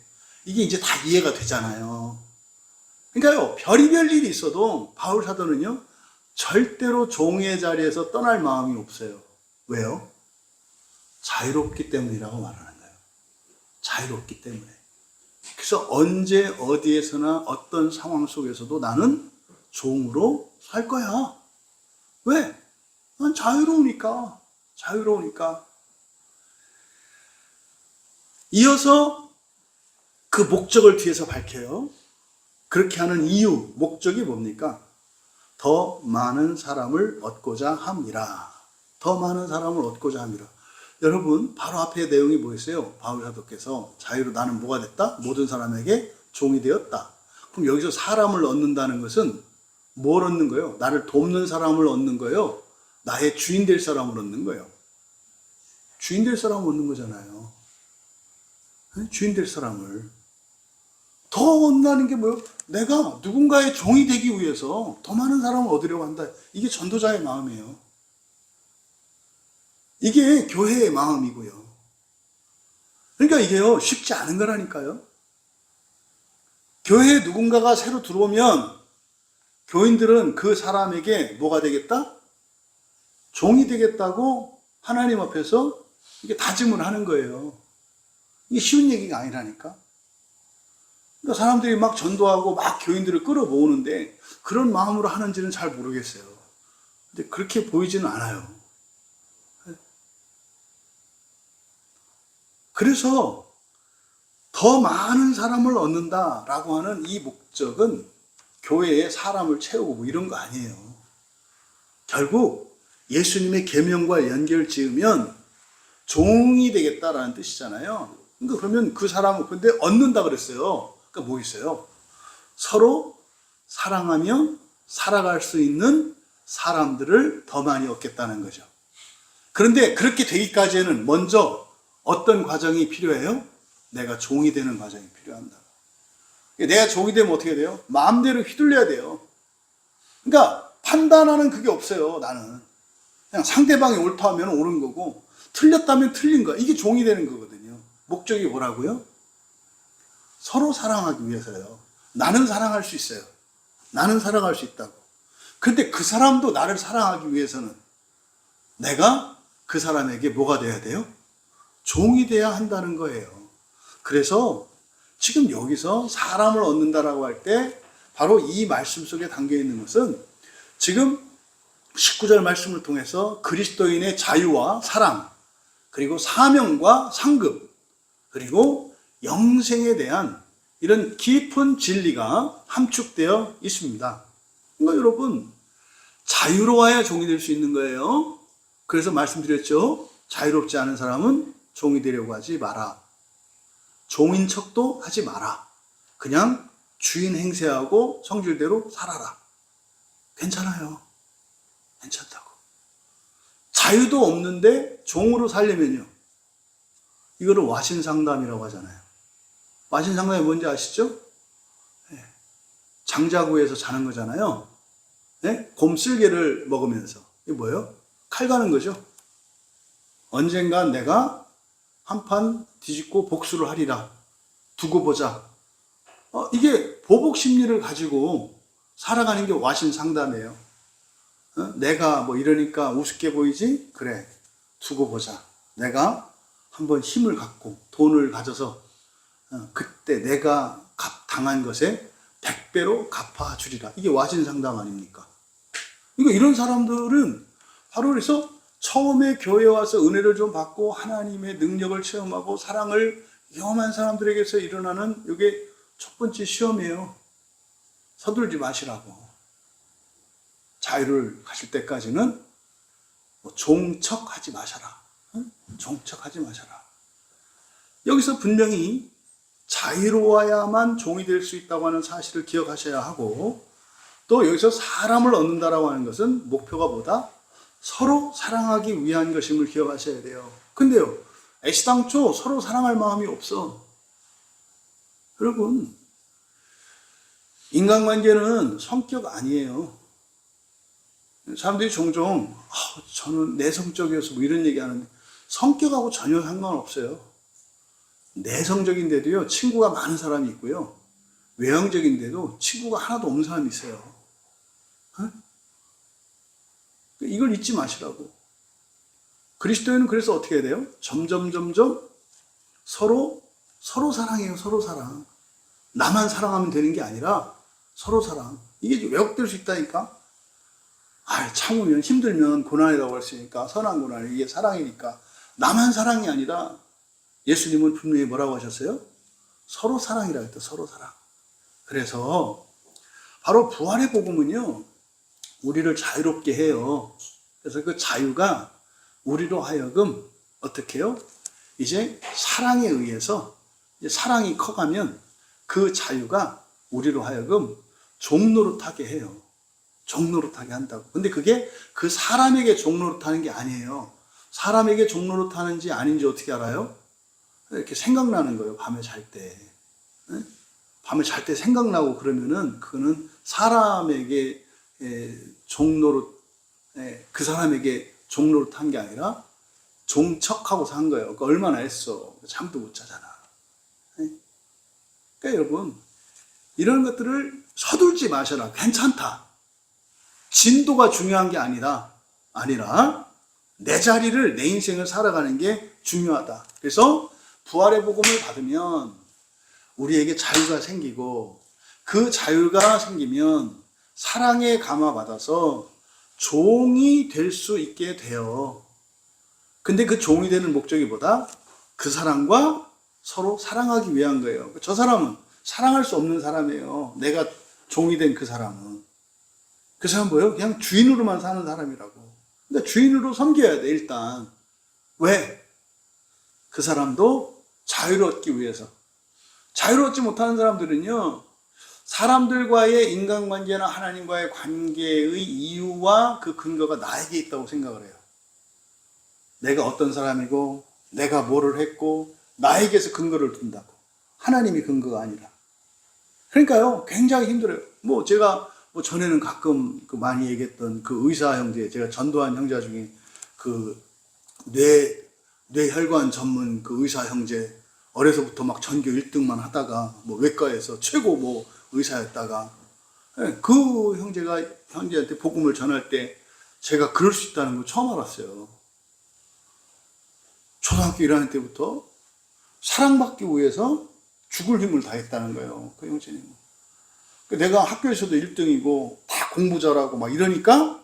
이게 이제 다 이해가 되잖아요. 그러니까요, 별의별 일이 있어도 바울 사도는요, 절대로 종의 자리에서 떠날 마음이 없어요. 왜요? 자유롭기 때문이라고 말하는 거예요. 자유롭기 때문에. 그래서 언제 어디에서나 어떤 상황 속에서도 나는 종으로 살 거야. 왜? 난 자유로우니까. 이어서 그 목적을 뒤에서 밝혀요. 그렇게 하는 이유, 목적이 뭡니까? 더 많은 사람을 얻고자 함이라. 더 많은 사람을 얻고자 함이라. 여러분, 바로 앞에 내용이 뭐였어요? 바울 사도께서 자유로 나는 뭐가 됐다? 모든 사람에게 종이 되었다. 그럼 여기서 사람을 얻는다는 것은 뭘 얻는 거예요? 나를 돕는 사람을 얻는 거예요? 나의 주인 될 사람을 얻는 거예요? 주인 될 사람을 얻는 거잖아요. 주인 될 사람을. 더 얻는다는 게 뭐예요? 내가 누군가의 종이 되기 위해서 더 많은 사람을 얻으려고 한다. 이게 전도자의 마음이에요. 이게 교회의 마음이고요. 그러니까 이게요, 쉽지 않은 거라니까요. 교회에 누군가가 새로 들어오면 교인들은 그 사람에게 뭐가 되겠다? 종이 되겠다고 하나님 앞에서 이게 다짐을 하는 거예요. 이게 쉬운 얘기가 아니라니까. 그러니까 사람들이 막 전도하고 막 교인들을 끌어모으는데 그런 마음으로 하는지는 잘 모르겠어요. 근데 그렇게 보이지는 않아요. 그래서 더 많은 사람을 얻는다라고 하는 이 목적은 교회에 사람을 채우고 뭐 이런 거 아니에요. 결국 예수님의 계명과 연결 지으면 종이 되겠다라는 뜻이잖아요. 그러면 그 사람은 근데 얻는다 그랬어요. 그러니까 뭐 있어요? 서로 사랑하며 살아갈 수 있는 사람들을 더 많이 얻겠다는 거죠. 그런데 그렇게 되기까지는 먼저 어떤 과정이 필요해요? 내가 종이 되는 과정이 필요한다. 내가 종이 되면 어떻게 돼요? 마음대로 휘둘려야 돼요. 그러니까 판단하는 그게 없어요. 나는 그냥 상대방이 옳다 하면 옳은 거고 틀렸다면 틀린 거야. 이게 종이 되는 거거든요. 목적이 뭐라고요? 서로 사랑하기 위해서요. 나는 사랑할 수 있어요. 나는 사랑할 수 있다고. 근데 그 사람도 나를 사랑하기 위해서는 내가 그 사람에게 뭐가 돼야 돼요? 종이 돼야 한다는 거예요. 그래서 지금 여기서 사람을 얻는다라고 할 때 바로 이 말씀 속에 담겨 있는 것은 지금 19절 말씀을 통해서 그리스도인의 자유와 사랑, 그리고 사명과 상급, 그리고 영생에 대한 이런 깊은 진리가 함축되어 있습니다. 그러니까 여러분, 자유로워야 종이 될 수 있는 거예요. 그래서 말씀드렸죠. 자유롭지 않은 사람은 종이 되려고 하지 마라. 종인 척도 하지 마라. 그냥 주인 행세하고 성질대로 살아라. 괜찮아요. 괜찮다고. 자유도 없는데 종으로 살려면요. 이거를 와신상담이라고 하잖아요. 와신상담이 뭔지 아시죠? 네. 장자구에서 자는 거잖아요. 네? 곰쓸개를 먹으면서. 이게 뭐예요? 칼 가는 거죠. 언젠간 내가 한판 뒤집고 복수를 하리라. 두고 보자. 이게 보복 심리를 가지고 살아가는 게 와신상담이에요. 내가 뭐 이러니까 우습게 보이지? 그래. 두고 보자. 내가 한번 힘을 갖고 돈을 가져서 그때 내가 당한 것에 100배로 갚아주리라. 이게 와신상담 아닙니까? 이런 사람들은 바로 그래서 처음에 교회에 와서 은혜를 좀 받고 하나님의 능력을 체험하고 사랑을 경험한 사람들에게서 일어나는 이게 첫 번째 시험이에요. 서둘지 마시라고. 자유를 가실 때까지는 종척하지 마셔라. 종척하지 마셔라. 여기서 분명히 자유로워야만 종이 될 수 있다고 하는 사실을 기억하셔야 하고, 또 여기서 사람을 얻는다라고 하는 것은 목표가 뭐다? 서로 사랑하기 위한 것임을 기억하셔야 돼요. 근데요, 애시당초 서로 사랑할 마음이 없어. 여러분, 인간관계는 성격 아니에요. 사람들이 종종 저는 내성적이어서 뭐 이런 얘기 하는데 성격하고 전혀 상관없어요. 내성적인데도요, 친구가 많은 사람이 있고요, 외향적인데도 친구가 하나도 없는 사람이 있어요. 이걸 잊지 마시라고. 그리스도인은 그래서 어떻게 해야 돼요? 점점 서로 사랑해요. 서로 사랑. 나만 사랑하면 되는 게 아니라 서로 사랑. 이게 왜곡될 수 있다니까. 참으면 힘들면 고난이라고 할 수 있으니까, 선한 고난, 이게 사랑이니까. 나만 사랑이 아니라 예수님은 분명히 뭐라고 하셨어요? 서로 사랑이라고 했다. 서로 사랑. 그래서 바로 부활의 복음은요, 우리를 자유롭게 해요. 그래서 그 자유가 우리로 하여금 어떻게 해요? 이제 사랑에 의해서 이제 사랑이 커가면 그 자유가 우리로 하여금 종노릇하게 해요. 종노릇하게 한다고. 근데 그게 그 사람에게 종노릇하는 게 아니에요. 사람에게 종노릇하는지 아닌지 어떻게 알아요? 이렇게 생각나는 거예요. 밤에 잘 때. 밤에 잘 때 생각나고 그러면은 그거는 사람에게 종노릇, 그 사람에게 종노릇한 게 아니라 종척하고 산 거예요. 그러니까 얼마나 했어. 잠도 못 자잖아. 그러니까 여러분, 이런 것들을 서둘지 마셔라. 괜찮다. 진도가 중요한 게 아니라 내 자리를, 내 인생을 살아가는 게 중요하다. 그래서 부활의 복음을 받으면 우리에게 자유가 생기고, 그 자유가 생기면 사랑에 감화받아서 종이 될 수 있게 돼요. 근데 그 종이 되는 목적이 뭐다? 그 사람과 서로 사랑하기 위한 거예요. 저 사람은 사랑할 수 없는 사람이에요. 내가 종이 된 그 사람은. 그 사람 뭐예요? 그냥 주인으로만 사는 사람이라고. 근데 주인으로 섬겨야 돼, 일단. 왜? 그 사람도 자유를 얻기 위해서. 자유를 얻지 못하는 사람들은요, 사람들과의 인간관계나 하나님과의 관계의 이유와 그 근거가 나에게 있다고 생각을 해요. 내가 어떤 사람이고, 내가 뭐를 했고, 나에게서 근거를 둔다고. 하나님이 근거가 아니라. 그러니까요, 굉장히 힘들어요. 제가 전에는 가끔 많이 얘기했던 그 의사 형제, 제가 전도한 형제 중에 그 뇌혈관 전문 그 의사 형제, 어려서부터 막 전교 1등만 하다가 외과에서 최고 의사였다가, 그 형제가 형제한테 복음을 전할 때 제가 그럴 수 있다는 걸 처음 알았어요. 초등학교 1학년 때부터 사랑받기 위해서 죽을 힘을 다했다는 거예요. 그 형제님. 내가 학교에서도 1등이고 다 공부 잘하고 막 이러니까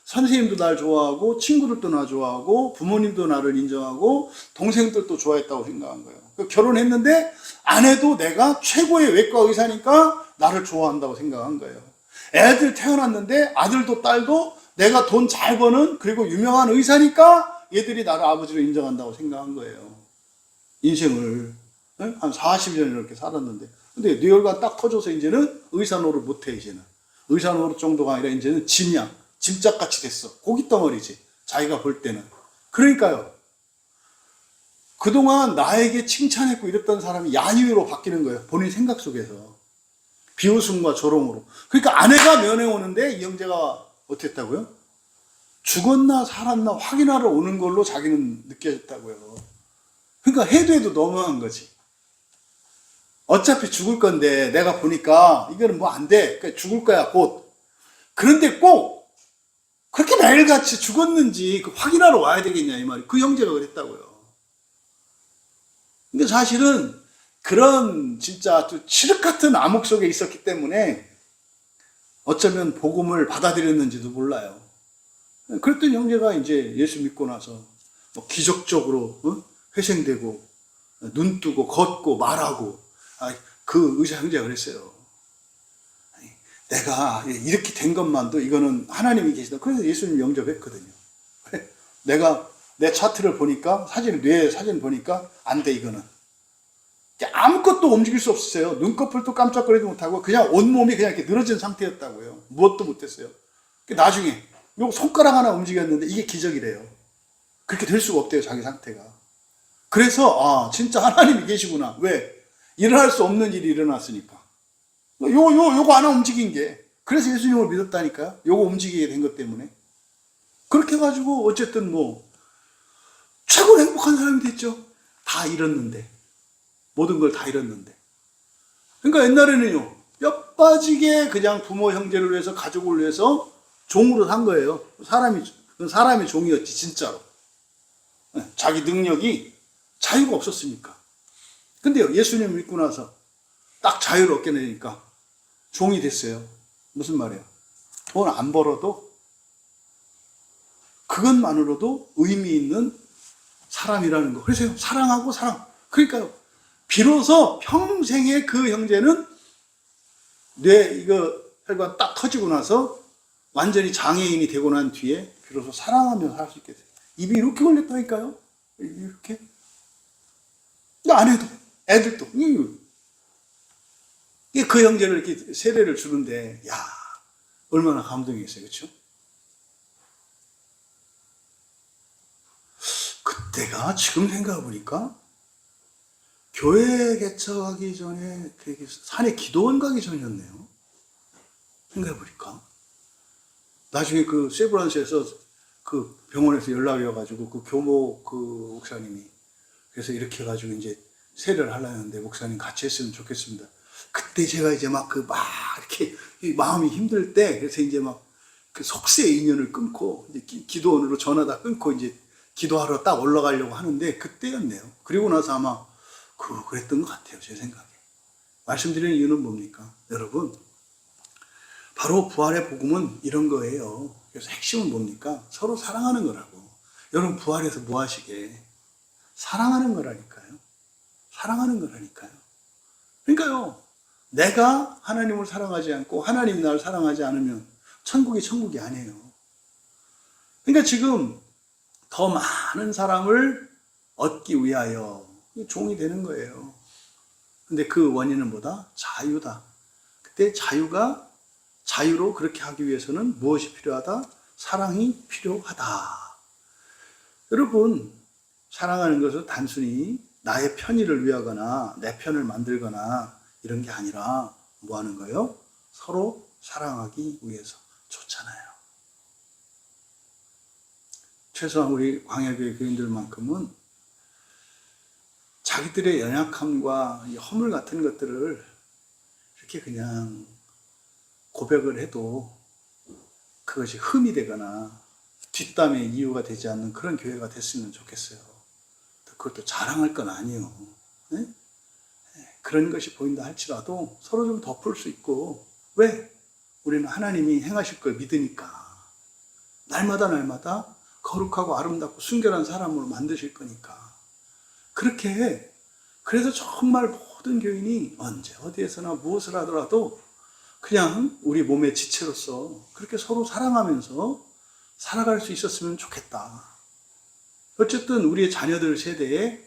선생님도 날 좋아하고 친구들도 나 좋아하고 부모님도 나를 인정하고 동생들도 좋아했다고 생각한 거예요. 결혼했는데 아내도 내가 최고의 외과 의사니까 나를 좋아한다고 생각한 거예요. 애들 태어났는데 아들도 딸도 내가 돈 잘 버는 그리고 유명한 의사니까 얘들이 나를 아버지로 인정한다고 생각한 거예요. 인생을 한 40년 이렇게 살았는데, 근데 뇌혈관 딱 터져서 이제는 의사 노릇 못해. 이제는 의사 노릇 정도가 아니라 이제는 짐짝같이 됐어. 고깃덩어리지, 자기가 볼 때는. 그러니까요, 그동안 나에게 칭찬했고 이랬던 사람이 야유로 바뀌는 거예요. 본인 생각 속에서. 비웃음과 조롱으로. 그러니까 아내가 면회 오는데 이 형제가 어땠다고요? 죽었나 살았나 확인하러 오는 걸로 자기는 느껴졌다고요. 그러니까 해도 너무한 거지. 어차피 죽을 건데 내가 보니까 이거는 안 돼. 그러니까 죽을 거야 곧. 그런데 꼭 그렇게 매일같이 죽었는지 확인하러 와야 되겠냐 이 말이. 그 형제가 그랬다고요. 근데 사실은 그런 진짜 아주 칠흑 같은 암흑 속에 있었기 때문에 어쩌면 복음을 받아들였는지도 몰라요. 그랬더니 형제가 이제 예수 믿고 나서 기적적으로 회생되고 눈 뜨고 걷고 말하고. 그 의사 형제가 그랬어요. 내가 이렇게 된 것만도 이거는 하나님이 계시다. 그래서 예수님 영접했거든요. 내가 내 차트를 보니까 뇌 사진 보니까 안 돼. 이거는 아무것도 움직일 수 없었어요. 눈꺼풀도 깜짝거리지 못하고 그냥 온몸이 그냥 이렇게 늘어진 상태였다고요. 무엇도 못했어요. 나중에 요 손가락 하나 움직였는데 이게 기적이래요. 그렇게 될 수가 없대요, 자기 상태가. 그래서 진짜 하나님이 계시구나. 왜? 일어날 수 없는 일이 일어났으니까. 요거 하나 움직인 게. 그래서 예수님을 믿었다니까요. 요거 움직이게 된 것 때문에. 그렇게 해가지고 어쨌든 최고로 행복한 사람이 됐죠. 다 잃었는데. 모든 걸 다 잃었는데. 그러니까 옛날에는요, 뼈 빠지게 그냥 부모 형제를 위해서 가족을 위해서 종으로 산 거예요. 사람이 종이었지 진짜로. 자기 능력이 자유가 없었으니까. 근데요, 예수님 믿고 나서 딱 자유를 얻게 되니까 종이 됐어요. 무슨 말이에요? 돈 안 벌어도 그것만으로도 의미 있는 사람이라는 거. 그래서 사랑하고 사랑. 그러니까요, 비로소 평생에 그 형제는 혈관 딱 터지고 나서 완전히 장애인이 되고 난 뒤에 비로소 사랑하며 살 수 있게 돼요. 입이 이렇게 걸렸다니까요. 이렇게. 아내도, 애들도. 이게 그 형제를 이렇게 세례를 주는데, 얼마나 감동이겠어요. 그렇죠? 그때가 지금 생각해보니까 교회 개척하기 전에 산에 기도원 가기 전이었네요. 생각해보니까. 나중에 그 세브란스에서 그 병원에서 연락이 와가지고 그 교목 그 목사님이 그래서 이렇게 해가지고 이제 세례를 하려고 했는데 목사님 같이 했으면 좋겠습니다. 그때 제가 이제 이렇게 마음이 힘들 때 그래서 이제 그 속세 인연을 끊고 이제 기도원으로 전화 다 끊고 이제 기도하러 딱 올라가려고 하는데 그때였네요. 그리고 나서 아마 그랬던 것 같아요. 제 생각에. 말씀드리는 이유는 뭡니까? 여러분, 바로 부활의 복음은 이런 거예요. 그래서 핵심은 뭡니까? 서로 사랑하는 거라고. 여러분 부활해서 뭐 하시게? 사랑하는 거라니까요. 사랑하는 거라니까요. 그러니까요, 내가 하나님을 사랑하지 않고 하나님이 나를 사랑하지 않으면 천국이 아니에요. 그러니까 지금 더 많은 사람을 얻기 위하여 종이 되는 거예요. 근데 그 원인은 뭐다? 자유다. 그때 자유로 그렇게 하기 위해서는 무엇이 필요하다? 사랑이 필요하다. 여러분, 사랑하는 것은 단순히 나의 편의를 위하거나 내 편을 만들거나 이런 게 아니라 뭐 하는 거예요? 서로 사랑하기 위해서. 좋잖아요. 최소한 우리 광야교회 교인들만큼은 자기들의 연약함과 허물 같은 것들을 이렇게 그냥 고백을 해도 그것이 흠이 되거나 뒷담의 이유가 되지 않는 그런 교회가 됐으면 좋겠어요. 그것도 자랑할 건 아니에요. 네? 그런 것이 보인다 할지라도 서로 좀 덮을 수 있고, 왜? 우리는 하나님이 행하실 걸 믿으니까. 날마다 거룩하고 아름답고 순결한 사람으로 만드실 거니까. 그렇게 해. 그래서 정말 모든 교인이 언제 어디에서나 무엇을 하더라도 그냥 우리 몸의 지체로서 그렇게 서로 사랑하면서 살아갈 수 있었으면 좋겠다. 어쨌든 우리의 자녀들 세대에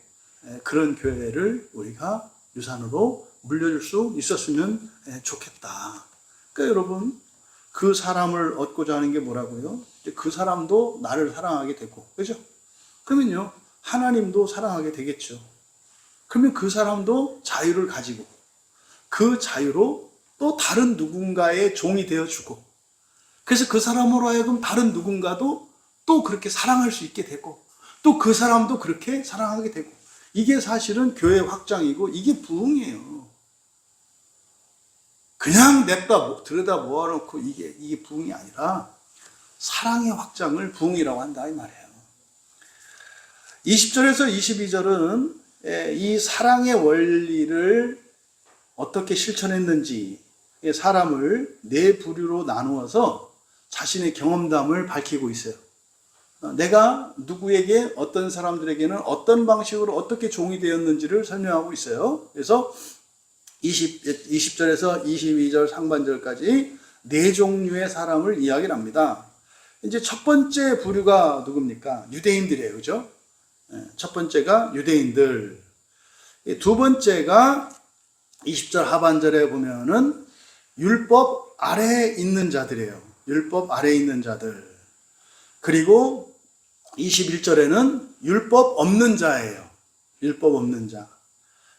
그런 교회를 우리가 유산으로 물려줄 수 있었으면 좋겠다. 그러니까 여러분, 그 사람을 얻고자 하는 게 뭐라고요? 그 사람도 나를 사랑하게 되고, 그죠? 그러면요, 하나님도 사랑하게 되겠죠. 그러면 그 사람도 자유를 가지고 그 자유로 또 다른 누군가의 종이 되어주고, 그래서 그 사람으로 하여금 다른 누군가도 또 그렇게 사랑할 수 있게 되고, 또 그 사람도 그렇게 사랑하게 되고, 이게 사실은 교회 확장이고 이게 부흥이에요. 그냥 냅다 들여다 모아놓고 이게 부흥이 아니라 사랑의 확장을 부흥이라고 한다 이 말이에요. 20절에서 22절은 이 사랑의 원리를 어떻게 실천했는지 사람을 네 부류로 나누어서 자신의 경험담을 밝히고 있어요. 내가 누구에게, 어떤 사람들에게는 어떤 방식으로 어떻게 종이 되었는지를 설명하고 있어요. 그래서 20절에서 22절 상반절까지 네 종류의 사람을 이야기를 합니다. 이제 첫 번째 부류가 누굽니까? 유대인들이에요. 그죠? 첫 번째가 유대인들. 두 번째가 20절 하반절에 보면은 율법 아래에 있는 자들이에요. 율법 아래에 있는 자들. 그리고 21절에는 율법 없는 자예요. 율법 없는 자.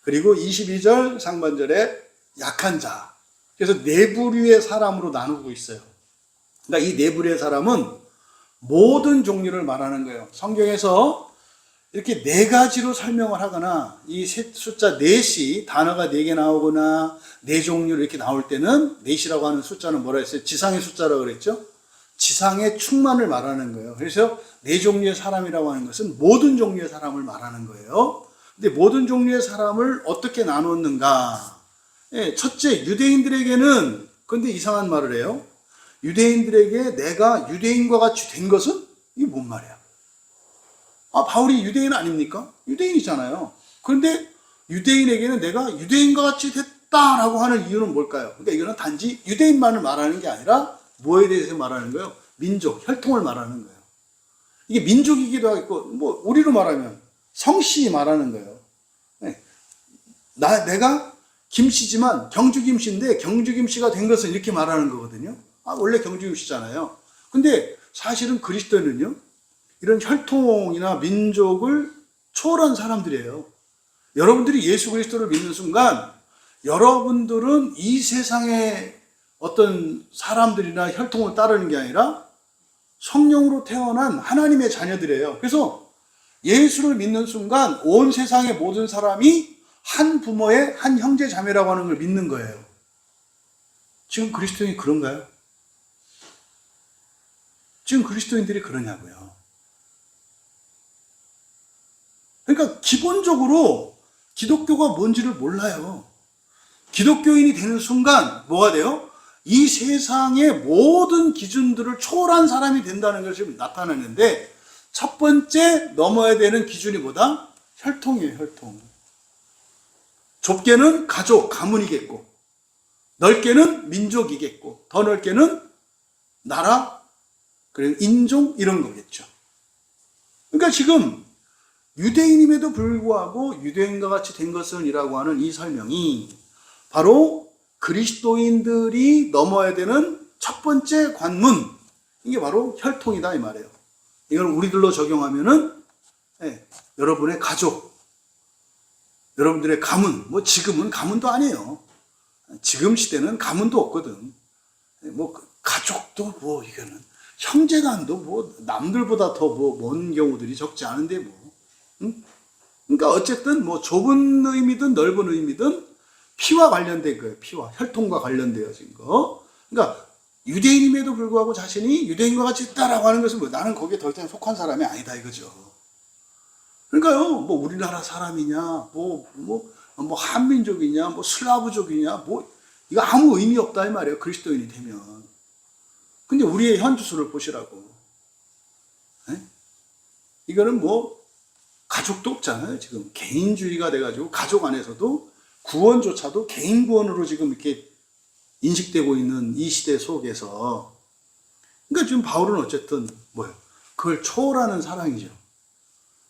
그리고 22절 상반절에 약한 자. 그래서 네 부류의 사람으로 나누고 있어요. 그러니까 이 네 부류의 사람은 모든 종류를 말하는 거예요. 성경에서 이렇게 네 가지로 설명을 하거나 이 숫자 넷이 단어가 4개 나오거나 네 종류 이렇게 나올 때는 넷이라고 하는 숫자는 뭐라 했어요? 지상의 숫자라고 그랬죠? 지상의 충만을 말하는 거예요. 그래서 네 종류의 사람이라고 하는 것은 모든 종류의 사람을 말하는 거예요. 근데 모든 종류의 사람을 어떻게 나눴는가? 첫째, 유대인들에게는, 근데 이상한 말을 해요. 유대인들에게 내가 유대인과 같이 된 것은? 이게 뭔 말이야? 바울이 유대인 아닙니까? 유대인이잖아요. 그런데 유대인에게는 내가 유대인과 같이 됐다라고 하는 이유는 뭘까요? 그러니까 이거는 단지 유대인만을 말하는 게 아니라 뭐에 대해서 말하는 거예요? 민족, 혈통을 말하는 거예요. 이게 민족이기도 하고, 우리로 말하면 성씨 말하는 거예요. 내가 김씨지만 경주 김씨인데 경주 김씨가 된 것은 이렇게 말하는 거거든요. 원래 경주 김씨잖아요. 근데 사실은 그리스도인은요, 이런 혈통이나 민족을 초월한 사람들이에요. 여러분들이 예수 그리스도를 믿는 순간 여러분들은 이 세상의 어떤 사람들이나 혈통을 따르는 게 아니라 성령으로 태어난 하나님의 자녀들이에요. 그래서 예수를 믿는 순간 온 세상의 모든 사람이 한 부모의 한 형제 자매라고 하는 걸 믿는 거예요. 지금 그리스도인이 그런가요? 지금 그리스도인들이 그러냐고요. 그러니까 기본적으로 기독교가 뭔지를 몰라요. 기독교인이 되는 순간 뭐가 돼요? 이 세상의 모든 기준들을 초월한 사람이 된다는 것을 나타내는데, 첫 번째 넘어야 되는 기준이 뭐다? 혈통이에요, 혈통. 좁게는 가족, 가문이겠고, 넓게는 민족이겠고, 더 넓게는 나라, 그리고 인종 이런 거겠죠. 그러니까 지금 유대인임에도 불구하고 유대인과 같이 된 것은 이라고 하는 이 설명이 바로 그리스도인들이 넘어야 되는 첫 번째 관문, 이게 바로 혈통이다 이 말이에요. 이걸 우리들로 적용하면은 여러분의 가족, 여러분들의 가문, 뭐 지금은 가문도 아니에요. 지금 시대는 가문도 없거든. 뭐 가족도 뭐 이거는 형제간도 뭐 남들보다 더 뭐 먼 경우들이 적지 않은데 뭐. 응? 그러니까 어쨌든 뭐 좁은 의미든 넓은 의미든 피와 관련된 거예요. 피와 혈통과 관련되어진 거. 그러니까 유대인임에도 불구하고 자신이 유대인과 같이 있다라고 하는 것은 뭐 나는 거기에 더 이상 속한 사람이 아니다 이거죠. 그러니까요, 뭐 우리나라 사람이냐, 뭐 한민족이냐, 뭐 슬라브족이냐, 뭐 이거 아무 의미 없다 이 말이에요. 그리스도인이 되면. 근데 우리의 현주소를 보시라고. 네? 이거는 뭐 가족도 없잖아요. 지금 개인주의가 돼가지고 가족 안에서도 구원조차도 개인 구원으로 지금 이렇게 인식되고 있는 이 시대 속에서, 그러니까 지금 바울은 어쨌든 뭐예요? 그걸 초월하는 사랑이죠.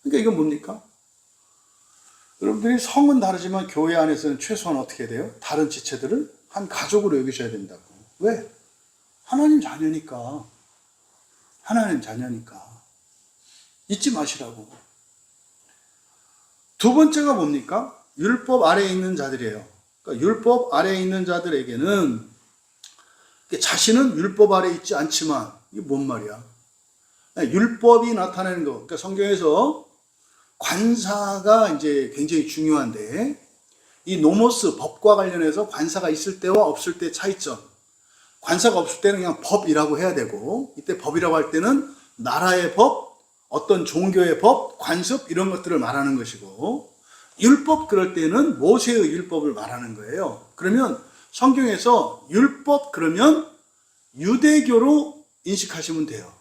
그러니까 이건 뭡니까? 여러분들이 성은 다르지만 교회 안에서는 최소한 어떻게 돼요? 다른 지체들을 한 가족으로 여기셔야 된다고. 왜? 하나님 자녀니까. 하나님 자녀니까. 잊지 마시라고. 두 번째가 뭡니까? 율법 아래에 있는 자들이에요. 그러니까 율법 아래에 있는 자들에게는 자신은 율법 아래에 있지 않지만, 이게 뭔 말이야? 율법이 나타내는 거. 그러니까 성경에서 관사가 이제 굉장히 중요한데, 이 노모스, 법과 관련해서 관사가 있을 때와 없을 때 차이점. 관사가 없을 때는 그냥 법이라고 해야 되고, 이때 법이라고 할 때는 나라의 법, 어떤 종교의 법, 관습 이런 것들을 말하는 것이고, 율법 그럴 때는 모세의 율법을 말하는 거예요. 그러면 성경에서 율법 그러면 유대교로 인식하시면 돼요.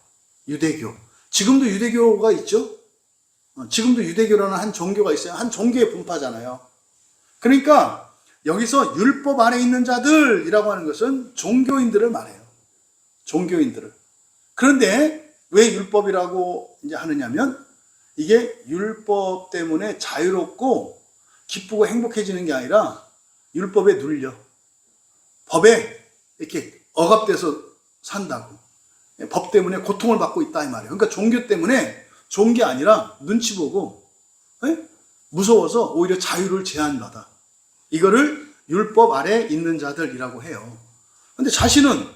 유대교. 지금도 유대교가 있죠? 지금도 유대교라는 한 종교가 있어요. 한 종교의 분파잖아요. 그러니까 여기서 율법 안에 있는 자들이라고 하는 것은 종교인들을 말해요. 종교인들을. 그런데 왜 율법이라고 이제 하느냐면, 이게 율법 때문에 자유롭고 기쁘고 행복해지는 게 아니라 율법에 눌려. 법에 이렇게 억압돼서 산다고. 법 때문에 고통을 받고 있다 이 말이에요. 그러니까 종교 때문에 좋은 게 아니라 눈치 보고 무서워서 오히려 자유를 제한받아. 이거를 율법 아래 있는 자들이라고 해요. 근데 자신은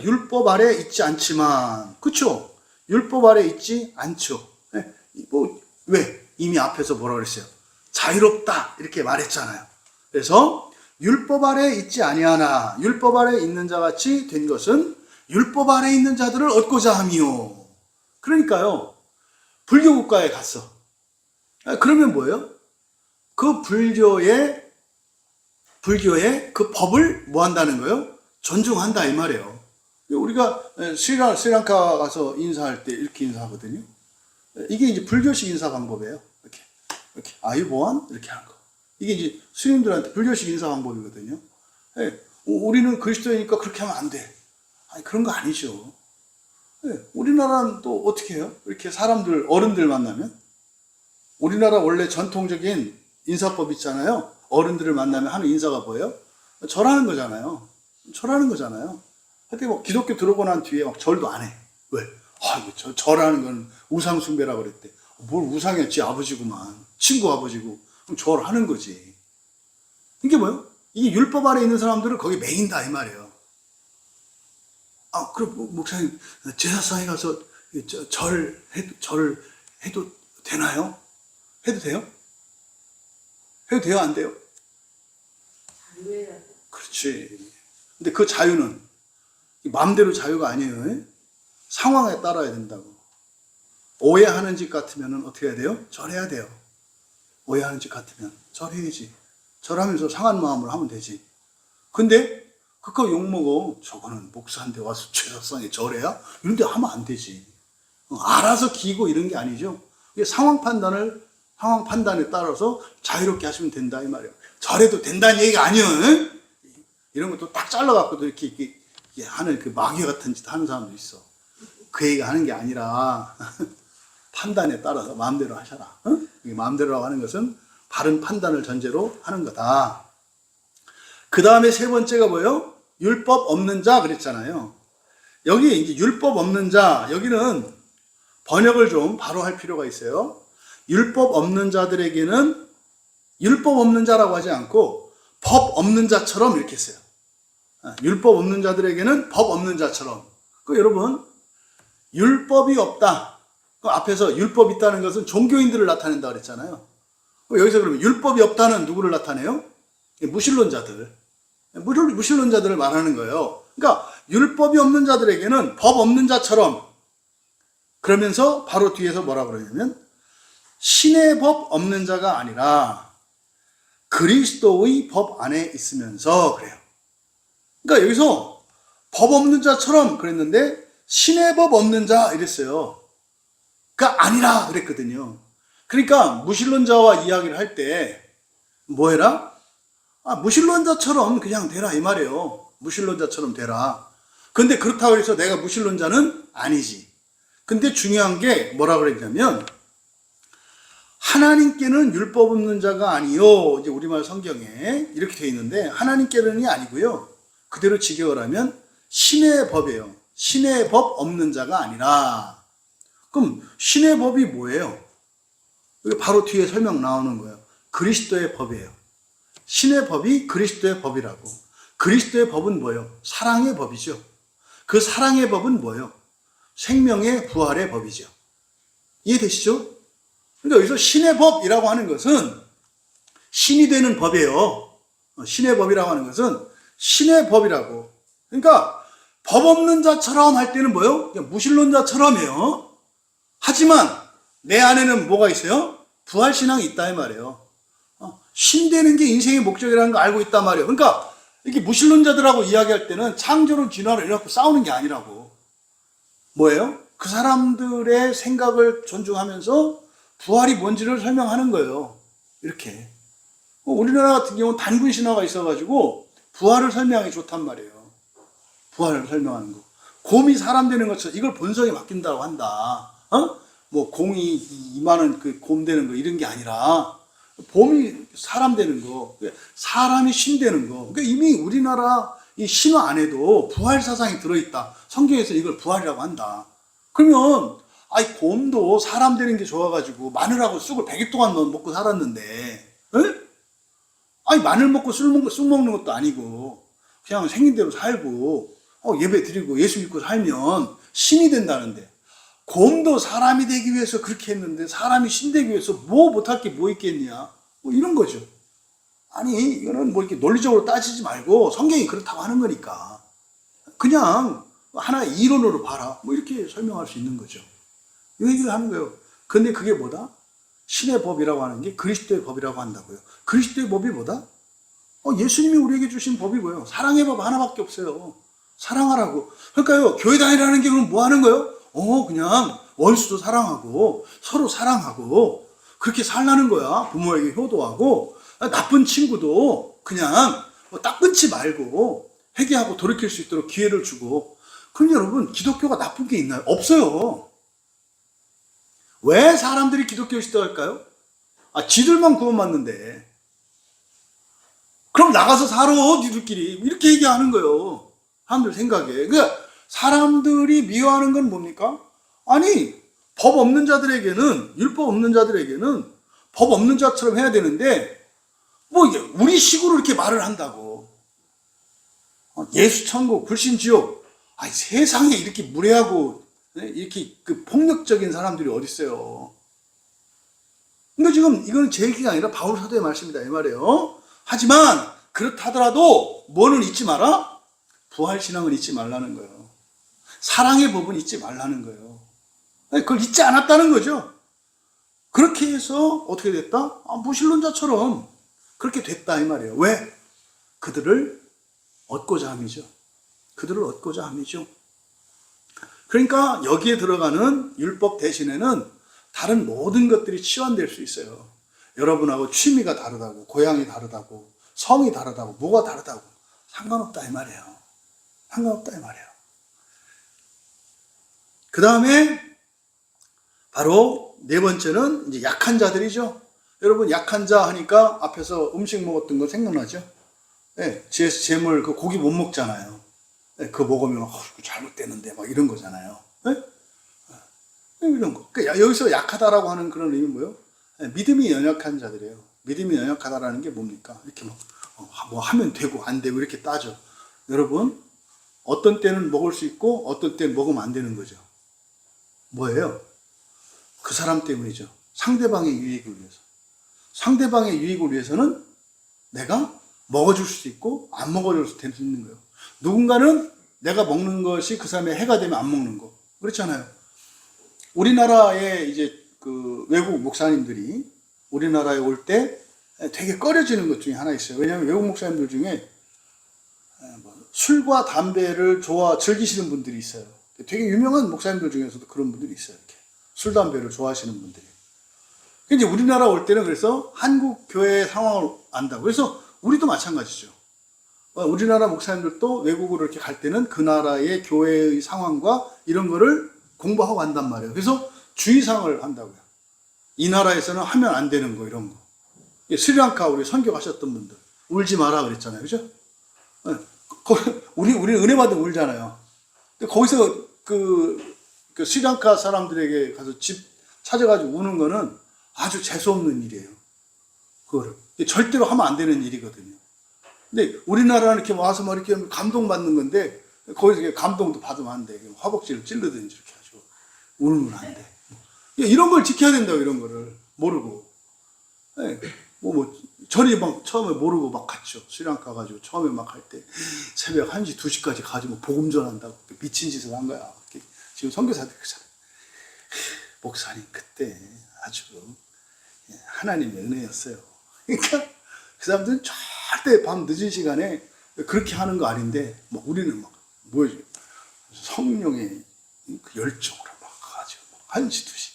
율법 아래 있지 않지만, 그렇죠? 율법 아래 있지 않죠. 왜? 이미 앞에서 뭐라 그랬어요? 자유롭다 이렇게 말했잖아요. 그래서 율법 아래 있지 아니하나, 율법 아래 있는 자같이 된 것은 율법 아래 있는 자들을 얻고자 함이요. 그러니까요, 불교 국가에 갔어. 그러면 뭐예요? 그 불교의 그 법을 뭐 한다는 거예요? 존중한다 이 말이에요. 우리가 스리랑카 가서 인사할 때 이렇게 인사하거든요. 이게 이제 불교식 인사 방법이에요. 이렇게 아유보안 이렇게 하는 거. 이게 이제 스님들한테 불교식 인사 방법이거든요. 우리는 그리스도이니까 그렇게 하면 안 돼. 아니 그런 거 아니죠. 우리나라는 또 어떻게 해요? 이렇게 사람들 어른들 만나면, 우리나라 원래 전통적인 인사법 있잖아요. 어른들을 만나면 하는 인사가 뭐예요? 절하는 거잖아요. 절하는 거잖아요. 하여튼 뭐 기독교 들어오고 난 뒤에 막 절도 안 해. 왜? 절하는 건 우상숭배라 그랬대. 뭘 우상이었지? 아버지구만. 친구 아버지고. 그럼 절하는 거지. 이게 뭐예요? 이게 율법 아래 있는 사람들은 거기 매인다 이 말이에요. 그럼 목사님 제사상에 가서 절해도 되나요? 해도 돼요? 해도 돼요? 안 돼요? 그렇지. 근데 그 자유는 마음대로 자유가 아니에요. 상황에 따라야 된다고. 오해하는 짓 같으면 어떻게 해야 돼요? 절해야 돼요. 오해하는 짓 같으면 절해야지. 절하면서 상한 마음으로 하면 되지. 근데 그거 욕먹어. 저거는 목사한테 와서 제사상에 절해야? 이런 데 하면 안 되지. 알아서 기고 이런 게 아니죠. 이게 상황 판단에 따라서 자유롭게 하시면 된다 이 말이에요. 절해도 된다는 얘기가 아니에요. 이런 것도 딱 잘라갖고도 이렇게 이게 하는 그 마귀 같은 짓 하는 사람도 있어. 그 얘기가 하는 게 아니라 판단에 따라서 마음대로 하셔라. 이게 마음대로라고 하는 것은 바른 판단을 전제로 하는 거다. 그 다음에 세 번째가 뭐예요? 율법 없는 자 그랬잖아요. 여기 이제 율법 없는 자, 여기는 번역을 좀 바로 할 필요가 있어요. 율법 없는 자들에게는 율법 없는 자라고 하지 않고 법 없는 자처럼 이렇게 했어요. 율법 없는 자들에게는 법 없는 자처럼. 여러분, 율법이 없다. 앞에서 율법 있다는 것은 종교인들을 나타낸다 그랬잖아요. 여기서 그러면 율법이 없다는 누구를 나타내요? 무신론자들. 무신론자들을 말하는 거예요. 그러니까 율법이 없는 자들에게는 법 없는 자처럼. 그러면서 바로 뒤에서 뭐라 그러냐면 신의 법 없는 자가 아니라 그리스도의 법 안에 있으면서 그래요. 그러니까 여기서 법 없는 자처럼 그랬는데 신의 법 없는 자 이랬어요. 그러니까 아니라 그랬거든요. 그러니까 무신론자와 이야기를 할 때 뭐 해라? 무신론자처럼 그냥 되라 이 말이에요. 무신론자처럼 되라. 근데 그렇다고 해서 내가 무신론자는 아니지. 근데 중요한 게 뭐라 그랬냐면 하나님께는 율법 없는 자가 아니요. 이제 우리말 성경에 이렇게 되어 있는데 하나님께는이 아니고요. 그대로 직역을 하면 신의 법이에요. 신의 법 없는 자가 아니라. 그럼 신의 법이 뭐예요? 여기 바로 뒤에 설명 나오는 거예요. 그리스도의 법이에요. 신의 법이 그리스도의 법이라고. 그리스도의 법은 뭐예요? 사랑의 법이죠. 그 사랑의 법은 뭐예요? 생명의 부활의 법이죠. 이해되시죠? 그러니까 여기서 신의 법이라고 하는 것은 신이 되는 법이에요. 신의 법이라고 하는 것은 신의 법이라고. 그러니까 법 없는 자처럼 할 때는 뭐예요? 무신론자처럼이에요. 하지만 내 안에는 뭐가 있어요? 부활신앙이 있다 이 말이에요. 신 되는 게 인생의 목적이라는 거 알고 있단 말이에요. 그러니까 이렇게 무신론자들하고 이야기할 때는 창조론 진화론 이렇게 싸우는 게 아니라고. 뭐예요? 그 사람들의 생각을 존중하면서 부활이 뭔지를 설명하는 거예요. 이렇게. 우리나라 같은 경우는 단군 신화가 있어가지고 부활을 설명하기 좋단 말이에요. 부활을 설명하는 거. 곰이 사람 되는 것처럼 이걸 본성에 맡긴다고 한다. 뭐 공이 이만한 그 곰 되는 거 이런 게 아니라 곰이 사람 되는 거, 사람이 신 되는 거. 그러니까 이미 우리나라 이 신화 안에도 부활 사상이 들어있다. 성경에서 이걸 부활이라고 한다. 그러면 곰도 사람 되는 게 좋아가지고 마늘하고 쑥을 100일 동안 먹고 살았는데, 마늘 먹고 쑥 먹는 것도 아니고 그냥 생긴 대로 살고 예배 드리고 예수 믿고 살면 신이 된다는데, 곰도 사람이 되기 위해서 그렇게 했는데 사람이 신 되기 위해서 뭐 못할 게 뭐 있겠냐, 뭐 이런 거죠. 아니 이거는 뭐 이렇게 논리적으로 따지지 말고 성경이 그렇다고 하는 거니까 그냥 하나의 이론으로 봐라, 뭐 이렇게 설명할 수 있는 거죠. 이 얘기를 하는 거예요. 근데 그게 뭐다? 신의 법이라고 하는 게 그리스도의 법이라고 한다고요. 그리스도의 법이 뭐다? 예수님이 우리에게 주신 법이 뭐예요? 사랑의 법 하나밖에 없어요. 사랑하라고. 그러니까요, 교회 다니라는 게 그럼 뭐 하는 거예요? 그냥 원수도 사랑하고 서로 사랑하고 그렇게 살라는 거야. 부모에게 효도하고 나쁜 친구도 그냥 딱 끊지 말고 회개하고 돌이킬 수 있도록 기회를 주고. 그럼 여러분, 기독교가 나쁜 게 있나요? 없어요. 왜 사람들이 기독교를 시도할까요? 지들만 구원받는데. 그럼 나가서 살아, 니들끼리. 이렇게 얘기하는 거예요. 사람들 생각에. 그러니까 사람들이 미워하는 건 뭡니까? 아니, 법 없는 자들에게는, 율법 없는 자들에게는 법 없는 자처럼 해야 되는데, 뭐 이게 우리 식으로 이렇게 말을 한다고. 예수 천국, 불신 지옥. 세상에 이렇게 무례하고 이렇게 그 폭력적인 사람들이 어디 있어요? 근데 지금 이거는 제 얘기가 아니라 바울 사도의 말씀이다 이 말이에요. 하지만 그렇다 하더라도 뭐는 잊지 마라? 부활신앙은 잊지 말라는 거예요. 사랑의 법은 잊지 말라는 거예요. 그걸 잊지 않았다는 거죠. 그렇게 해서 어떻게 됐다? 무신론자처럼 그렇게 됐다 이 말이에요. 왜? 그들을 얻고자 함이죠. 그들을 얻고자 함이죠. 그러니까 여기에 들어가는 율법 대신에는 다른 모든 것들이 치환될 수 있어요. 여러분하고 취미가 다르다고, 고향이 다르다고, 성이 다르다고, 뭐가 다르다고 상관없다 이 말이에요. 상관없다 이 말이에요. 그 다음에 바로 네 번째는 이제 약한 자들이죠. 여러분 약한 자 하니까 앞에서 음식 먹었던 거 생각나죠? 네, 재물 그 고기 못 먹잖아요. 네, 그거 먹으면 잘못되는데 막 이런 거잖아요. 네? 네, 이런 거. 그러니까 여기서 약하다라고 하는 그런 의미는 뭐예요? 네, 믿음이 연약한 자들이에요. 믿음이 연약하다라는 게 뭡니까? 이렇게 뭐 하면 되고 안 되고 이렇게 따져. 여러분 어떤 때는 먹을 수 있고 어떤 때는 먹으면 안 되는 거죠. 뭐예요? 그 사람 때문이죠. 상대방의 유익을 위해서. 상대방의 유익을 위해서는 내가 먹어줄 수도 있고 안 먹어줄 수도 있는 거예요. 누군가는 내가 먹는 것이 그 사람의 해가 되면 안 먹는 거. 그렇잖아요. 우리나라의 이제 그 외국 목사님들이 우리나라에 올 때 되게 꺼려지는 것 중에 하나 있어요. 왜냐하면 외국 목사님들 중에 술과 담배를 즐기시는 분들이 있어요. 되게 유명한 목사님들 중에서도 그런 분들이 있어요. 이렇게 술, 담배를 좋아하시는 분들이. 이제 우리나라 올 때는 그래서 한국 교회의 상황을 안다고. 그래서 우리도 마찬가지죠. 우리나라 목사님들도 외국으로 이렇게 갈 때는 그 나라의 교회의 상황과 이런 거를 공부하고 간단 말이에요. 그래서 주의사항을 한다고요. 이 나라에서는 하면 안 되는 거, 이런 거. 스리랑카 우리 선교 가셨던 분들. 울지 마라 그랬잖아요. 그죠? 우리는 은혜 받으면 울잖아요. 근데 거기서 그 스리랑카 사람들에게 가서 집 찾아가지고 우는 거는 아주 재수없는 일이에요. 그거를. 절대로 하면 안 되는 일이거든요. 근데 우리나라는 이렇게 와서 막 이렇게 감동받는 건데, 거기서 감동도 받으면 안 돼. 허벅지를 찔르든지 이렇게 하죠. 울면 안 돼. 이런 걸 지켜야 된다고, 이런 거를. 모르고. 저리 막 처음에 모르고 막 갔죠. 스리랑카 가지고 처음에 막 할 때 새벽 1시, 2시까지 가지고 복음 전한다고 미친 짓을 한 거야. 지금 선교사들 그러잖아요. 목사님 그때 아주 하나님의 은혜였어요. 그러니까 그 사람들은 절대 밤 늦은 시간에 그렇게 하는 거 아닌데 막 우리는 막 뭐지 성령의 그 열정으로 막 가지고 1시, 2시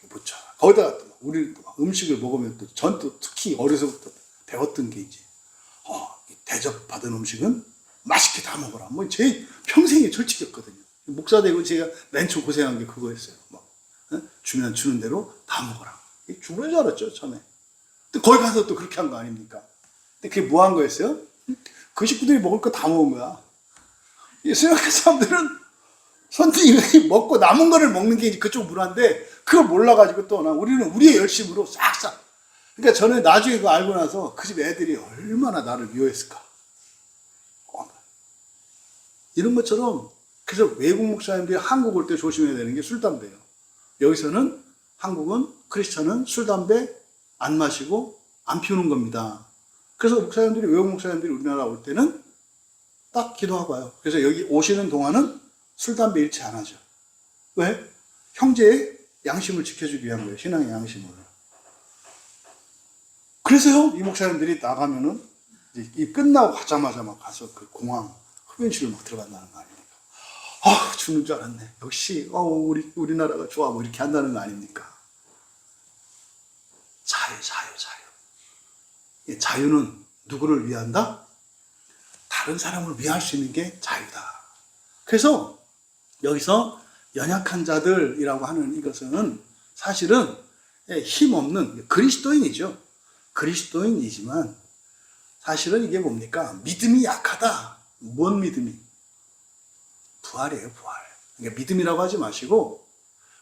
묻혀. 거기다가 또 우리 음식을 먹으면 또 전 특히 어려서부터 배웠던 게 이제 대접 받은 음식은 맛있게 다 먹어라. 뭐 제 평생의 철칙이었거든요. 목사 되고 제가 맨 처음 고생한 게 그거였어요. 주면 주는 대로 다 먹어라. 죽는 줄 알았죠, 처음에. 근데 거기 가서 또 그렇게 한 거 아닙니까? 근데 그게 뭐 한 거였어요? 그 식구들이 먹을 거 다 먹은 거야. 스리랑카 사람들은 손님이 먹고 남은 거를 먹는 게 그쪽 문화인데 그걸 몰라가지고 또 우리는 우리의 열심으로 싹싹. 그러니까 저는 나중에 그거 알고 나서 그 집 애들이 얼마나 나를 미워했을까. 이런 것처럼 그래서 외국 목사님들이 한국 올 때 조심해야 되는 게 술, 담배예요. 여기서는 한국은 크리스천은 술, 담배 안 마시고 안 피우는 겁니다. 그래서 목사님들이 외국 목사님들이 우리나라 올 때는 딱 기도하고 와요. 그래서 여기 오시는 동안은 술, 담배 일치 안 하죠. 왜? 형제의 양심을 지켜주기 위한 거예요. 신앙의 양심을. 그래서요, 이 목사님들이 나가면은 이제 이 끝나고 가자마자 막 가서 그 공항 흡연실을 막 들어간다는 거 아닙니까? 죽는 줄 알았네. 역시 우리나라가 좋아 뭐 이렇게 한다는 거 아닙니까? 자유. 자유는 누구를 위한다? 다른 사람을 위할 수 있는 게 자유다. 그래서 여기서 연약한 자들이라고 하는 이것은 사실은 힘없는 그리스도인이죠. 그리스도인이지만 사실은 이게 뭡니까? 믿음이 약하다. 뭔 믿음이? 부활이에요, 부활. 그러니까 믿음이라고 하지 마시고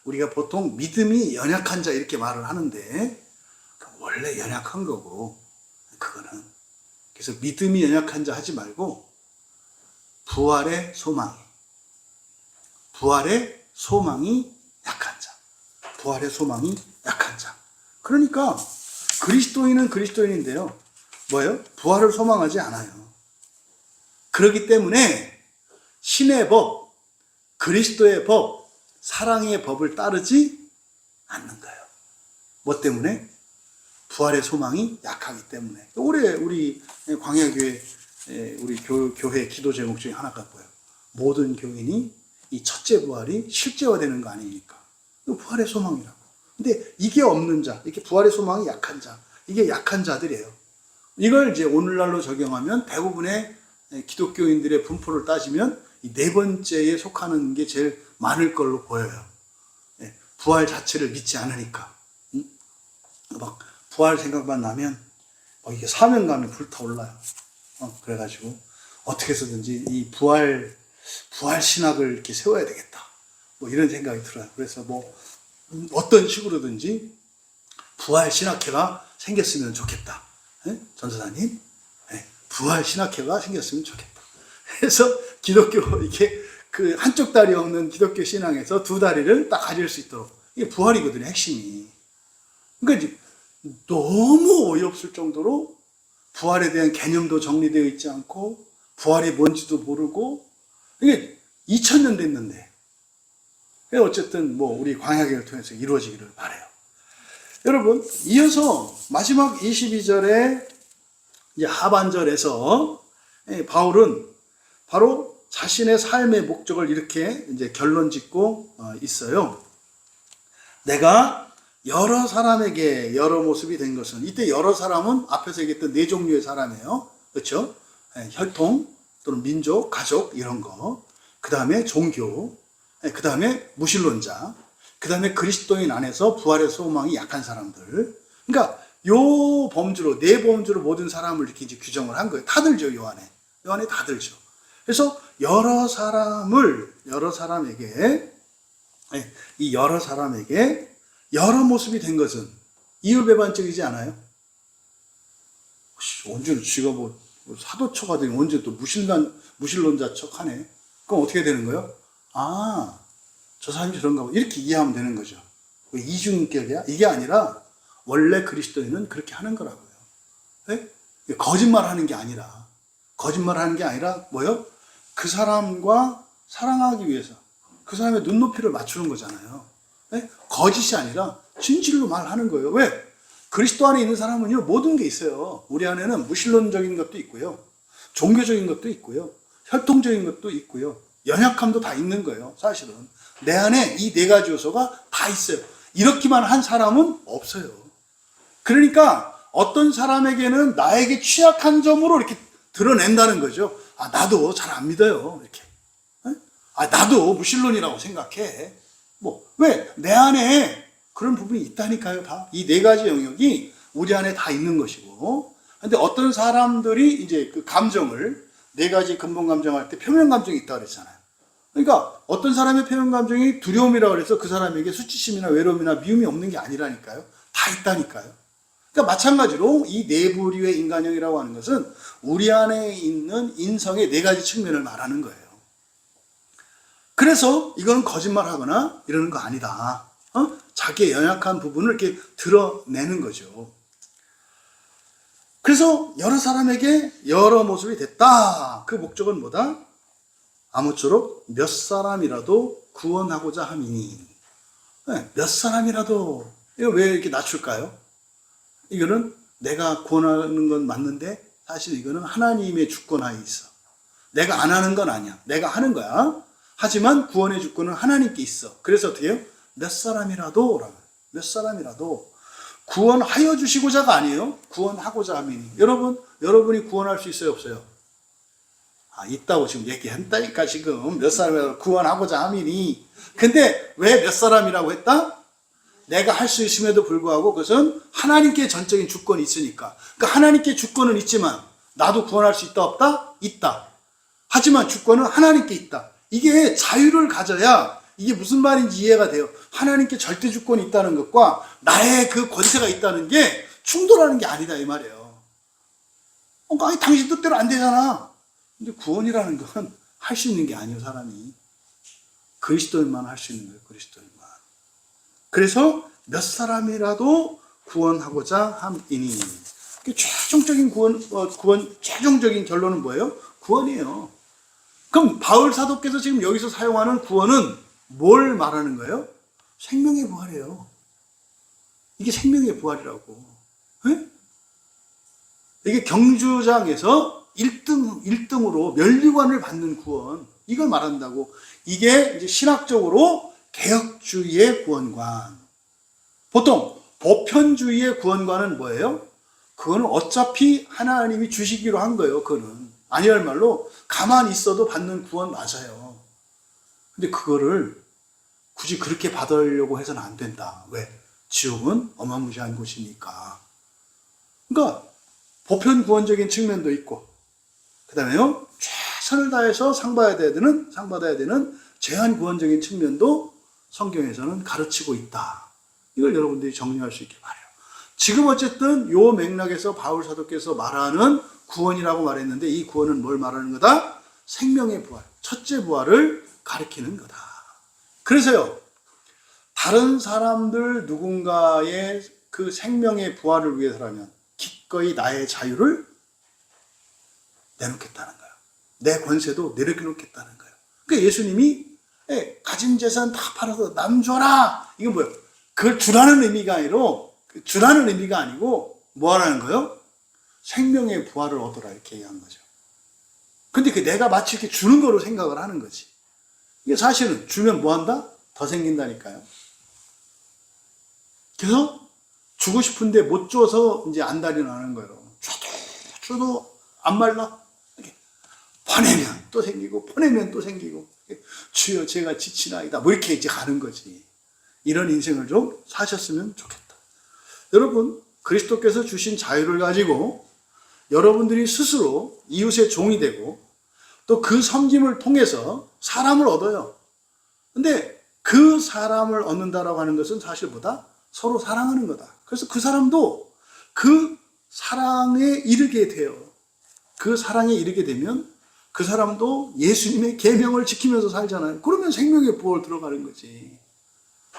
우리가 보통 믿음이 연약한 자 이렇게 말을 하는데 원래 연약한 거고 그거는 그래서 믿음이 연약한 자 하지 말고 부활의 소망이 약한 자. 부활의 소망이 약한 자. 그러니까 그리스도인은 그리스도인인데요. 뭐예요? 부활을 소망하지 않아요. 그렇기 때문에 신의 법, 그리스도의 법, 사랑의 법을 따르지 않는 거예요. 뭐 때문에? 부활의 소망이 약하기 때문에. 올해 우리 광야교회 우리 교회 기도 제목 중에 하나가 뭐예요? 모든 교인이 이 첫째 부활이 실제화되는 거 아닙니까? 부활의 소망이라고. 근데 이게 없는 자, 이렇게 부활의 소망이 약한 자, 이게 약한 자들이에요. 이걸 이제 오늘날로 적용하면 대부분의 기독교인들의 분포를 따지면 이 네 번째에 속하는 게 제일 많을 걸로 보여요. 부활 자체를 믿지 않으니까. 막 부활 생각만 나면 이게 사명감이 불타올라요. 그래가지고 어떻게 해서든지 이 부활 신학을 이렇게 세워야 되겠다. 뭐 이런 생각이 들어요. 그래서 뭐 어떤 식으로든지 부활 신학회가 생겼으면 좋겠다. 전도사님, 부활 신학회가 생겼으면 좋겠다. 그래서 기독교 이게 그 한쪽 다리 없는 기독교 신앙에서 두 다리를 딱 가질 수 있도록 이게 부활이거든요, 핵심이. 그러니까 이제 너무 어이없을 정도로 부활에 대한 개념도 정리되어 있지 않고 부활이 뭔지도 모르고 이게 2000년 됐는데 어쨌든 뭐 우리 광야계를 통해서 이루어지기를 바라요. 여러분, 이어서 마지막 22절의 이제 하반절에서 바울은 바로 자신의 삶의 목적을 이렇게 이제 결론 짓고 있어요. 내가 여러 사람에게 여러 모습이 된 것은, 이때 여러 사람은 앞에서 얘기했던 네 종류의 사람이에요. 그렇죠? 혈통 또는 민족, 가족 이런 거. 그 다음에 종교, 그 다음에 무신론자, 그 다음에 그리스도인 안에서 부활의 소망이 약한 사람들. 그러니까 요 범주로, 네 범주로 모든 사람을 이렇게 이제 규정을 한 거예요. 다 들죠, 요 안에 다 들죠. 그래서 여러 사람에게 이 여러 사람에게 여러 모습이 된 것은 이율배반적이지 않아요? 언제 지가 뭐 사도처가 되면 언제 또 무신론자 척하네. 그럼 어떻게 되는 거예요? 아, 저 사람이 저런가 봐. 이렇게 이해하면 되는 거죠. 이중인격이야? 이게 아니라 원래 그리스도인은 그렇게 하는 거라고요. 네? 거짓말하는 게 아니라 뭐요? 그 사람과 사랑하기 위해서 그 사람의 눈높이를 맞추는 거잖아요. 네? 거짓이 아니라 진실로 말하는 거예요. 왜? 그리스도 안에 있는 사람은요, 모든 게 있어요. 우리 안에는 무신론적인 것도 있고요, 종교적인 것도 있고요, 혈통적인 것도 있고요, 연약함도 다 있는 거예요. 사실은 내 안에 이 네 가지 요소가 다 있어요. 이렇게만 한 사람은 없어요. 그러니까 어떤 사람에게는 나에게 취약한 점으로 이렇게 드러낸다는 거죠. 아, 나도 잘 안 믿어요. 이렇게. 아, 나도 무신론이라고 생각해. 뭐, 왜? 내 안에 그런 부분이 있다니까요, 다. 이 네 가지 영역이 우리 안에 다 있는 것이고. 근데 어떤 사람들이 이제 그 감정을, 네 가지 근본 감정할 때 표면 감정이 있다고 그랬잖아요. 그러니까 어떤 사람의 표면 감정이 두려움이라고 해서 그 사람에게 수치심이나 외로움이나 미움이 없는 게 아니라니까요. 다 있다니까요. 그러니까 마찬가지로 이 네 부류의 인간형이라고 하는 것은 우리 안에 있는 인성의 네 가지 측면을 말하는 거예요. 그래서 이건 거짓말하거나 이러는 거 아니다. 자기의 연약한 부분을 이렇게 드러내는 거죠. 그래서 여러 사람에게 여러 모습이 됐다. 그 목적은 뭐다? 아무쪼록 몇 사람이라도 구원하고자 함이니. 몇 사람이라도. 이거 왜 이렇게 낮출까요? 이거는 내가 구원하는 건 맞는데 사실 이거는 하나님의 주권하에 있어. 내가 안 하는 건 아니야. 내가 하는 거야. 하지만 구원의 주권은 하나님께 있어. 그래서 어떻게 해요? 몇 사람이라도 라고. 몇 사람이라도 구원하여 주시고자가 아니에요. 구원하고자 함이니. 여러분이 구원할 수 있어요, 없어요? 아, 있다고 지금 얘기한다니까. 지금 몇 사람이라도 구원하고자 함이니. 근데 왜 몇 사람이라고 했다? 내가 할 수 있음에도 불구하고 그것은 하나님께 전적인 주권이 있으니까. 그러니까 하나님께 주권은 있지만 나도 구원할 수 있다, 없다? 있다. 하지만 주권은 하나님께 있다. 이게 자유를 가져야 이게 무슨 말인지 이해가 돼요. 하나님께 절대 주권이 있다는 것과 나의 그 권세가 있다는 게 충돌하는 게 아니다, 이 말이에요. 아니, 당신 뜻대로 안 되잖아. 근데 구원이라는 건 할 수 있는 게 아니에요, 사람이. 그리스도인만 할 수 있는 거예요, 그리스도인만. 그래서 몇 사람이라도 구원하고자 함이니. 최종적인 최종적인 결론은 뭐예요? 구원이에요. 그럼 바울 사도께서 지금 여기서 사용하는 구원은 뭘 말하는 거예요? 생명의 부활이에요. 이게 생명의 부활이라고. 네? 이게 경주장에서 1등으로 면류관을 받는 구원. 이걸 말한다고. 이게 이제 신학적으로 개혁주의의 구원관. 보통 보편주의의 구원관은 뭐예요? 그거는 어차피 하나님이 주시기로 한 거예요. 그거는 아니할 말로 가만히 있어도 받는 구원 맞아요. 근데 그거를 굳이 그렇게 받으려고 해서는 안 된다. 왜? 지옥은 어마무시한 곳이니까. 그러니까 보편 구원적인 측면도 있고, 그 다음에요, 최선을 다해서 상 받아야 되는 제한 구원적인 측면도 성경에서는 가르치고 있다. 이걸 여러분들이 정리할 수 있길 바라요. 지금 어쨌든 요 맥락에서 바울 사도께서 말하는 구원이라고 말했는데, 이 구원은 뭘 말하는 거다? 생명의 부활, 첫째 부활을 가리키는 거다. 그래서요, 다른 사람들 누군가의 그 생명의 부활을 위해서라면 기꺼이 나의 자유를 내놓겠다는 거예요. 내 권세도 내려놓겠다는 거예요. 그러니까 예수님이 가진 재산 다 팔아서 남 줘라. 이건 뭐예요? 그걸 주라는 의미가 아니고 뭐 하라는 거예요? 생명의 부활을 얻어라 이렇게 얘기한 거죠. 근데 그 내가 마치 이렇게 주는 거로 생각을 하는 거지. 이게 사실은 주면 뭐 한다? 더 생긴다니까요. 그래서 주고 싶은데 못 줘서 이제 안달이 나는 거예요. 줘도 안 말라. 보내면 또 생기고 보내면 또 생기고 주여 제가 지치나이다. 뭐 이렇게 이제 가는 거지. 이런 인생을 좀 사셨으면 좋겠다. 여러분, 그리스도께서 주신 자유를 가지고 여러분들이 스스로 이웃의 종이 되고 또 그 섬김을 통해서 사람을 얻어요. 근데 그 사람을 얻는다라고 하는 것은 사실 뭐다? 서로 사랑하는 거다. 그래서 그 사람도 그 사랑에 이르게 돼요. 그 사랑에 이르게 되면 그 사람도 예수님의 계명을 지키면서 살잖아요. 그러면 생명의 부활 들어가는 거지.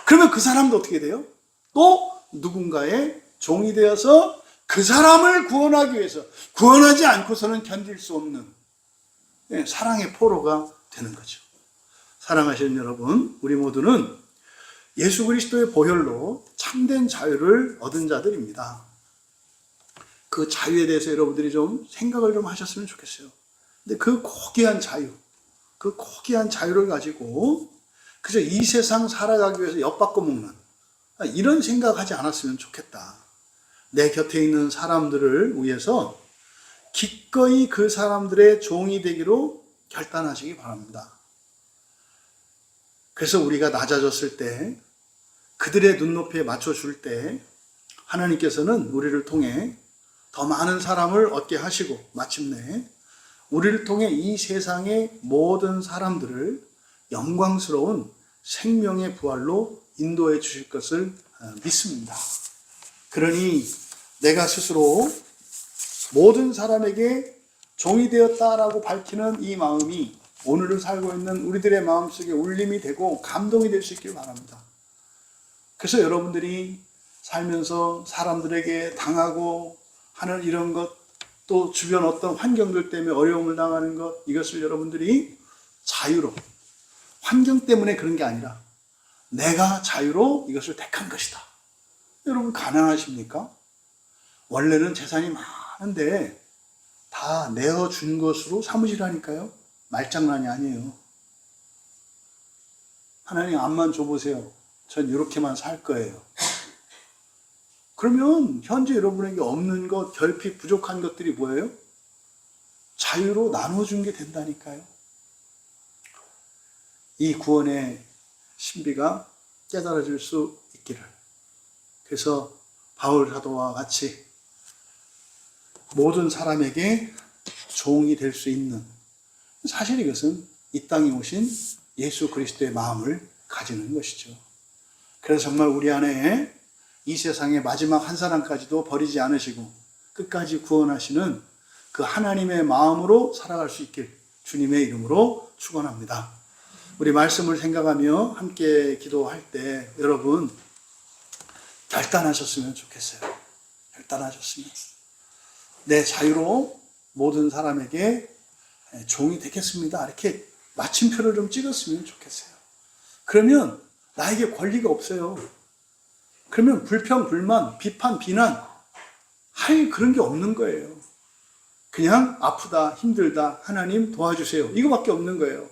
그러면 그 사람도 어떻게 돼요? 또 누군가의 종이 되어서 그 사람을 구원하기 위해서 구원하지 않고서는 견딜 수 없는 사랑의 포로가 되는 거죠. 사랑하시는 여러분, 우리 모두는 예수 그리스도의 보혈로 참된 자유를 얻은 자들입니다. 그 자유에 대해서 여러분들이 좀 생각을 좀 하셨으면 좋겠어요. 근데 그 고귀한 자유를 가지고 그저 이 세상 살아가기 위해서 엿바꿔 먹는 이런 생각하지 않았으면 좋겠다. 내 곁에 있는 사람들을 위해서 기꺼이 그 사람들의 종이 되기로 결단하시기 바랍니다. 그래서 우리가 낮아졌을 때, 그들의 눈높이에 맞춰줄 때 하나님께서는 우리를 통해 더 많은 사람을 얻게 하시고 마침내 우리를 통해 이 세상의 모든 사람들을 영광스러운 생명의 부활로 인도해 주실 것을 믿습니다. 그러니 내가 스스로 모든 사람에게 종이 되었다라고 밝히는 이 마음이 오늘을 살고 있는 우리들의 마음속에 울림이 되고 감동이 될 수 있길 바랍니다. 그래서 여러분들이 살면서 사람들에게 당하고 하는 이런 것, 또 주변 어떤 환경들 때문에 어려움을 당하는 것, 이것을 여러분들이 자유로, 환경 때문에 그런 게 아니라 내가 자유로 이것을 택한 것이다. 여러분 가능하십니까? 원래는 재산이 많은데 다 내어준 것으로 삼으시라니까요. 말장난이 아니에요. 하나님 앞만 줘보세요. 전 이렇게만 살 거예요. 그러면 현재 여러분에게 없는 것, 결핍, 부족한 것들이 뭐예요? 자유로 나눠준 게 된다니까요. 이 구원의 신비가 깨달아질 수 있기를. 그래서 바울 사도와 같이 모든 사람에게 종이 될 수 있는, 사실 이것은 이 땅에 오신 예수 그리스도의 마음을 가지는 것이죠. 그래서 정말 우리 안에 이 세상의 마지막 한 사람까지도 버리지 않으시고 끝까지 구원하시는 그 하나님의 마음으로 살아갈 수 있길 주님의 이름으로 축원합니다. 우리 말씀을 생각하며 함께 기도할 때 여러분 결단하셨으면 좋겠어요. 결단하셨으면 내 자유로 모든 사람에게 종이 되겠습니다. 이렇게 마침표를 좀 찍었으면 좋겠어요. 그러면 나에게 권리가 없어요. 그러면 불평, 불만, 비판, 비난 할 그런 게 없는 거예요. 그냥 아프다, 힘들다, 하나님 도와주세요. 이거밖에 없는 거예요.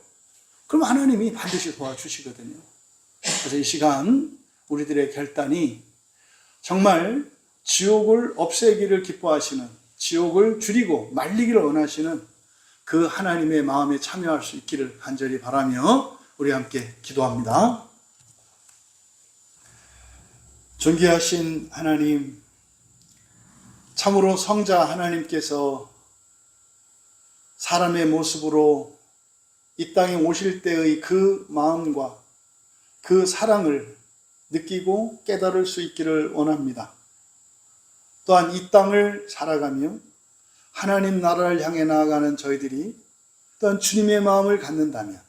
그럼 하나님이 반드시 도와주시거든요. 그래서 이 시간 우리들의 결단이 정말 지옥을 없애기를 기뻐하시는, 지옥을 줄이고 말리기를 원하시는 그 하나님의 마음에 참여할 수 있기를 간절히 바라며 우리 함께 기도합니다. 존귀하신 하나님, 참으로 성자 하나님께서 사람의 모습으로 이 땅에 오실 때의 그 마음과 그 사랑을 느끼고 깨달을 수 있기를 원합니다. 또한 이 땅을 살아가며 하나님 나라를 향해 나아가는 저희들이 또한 주님의 마음을 갖는다면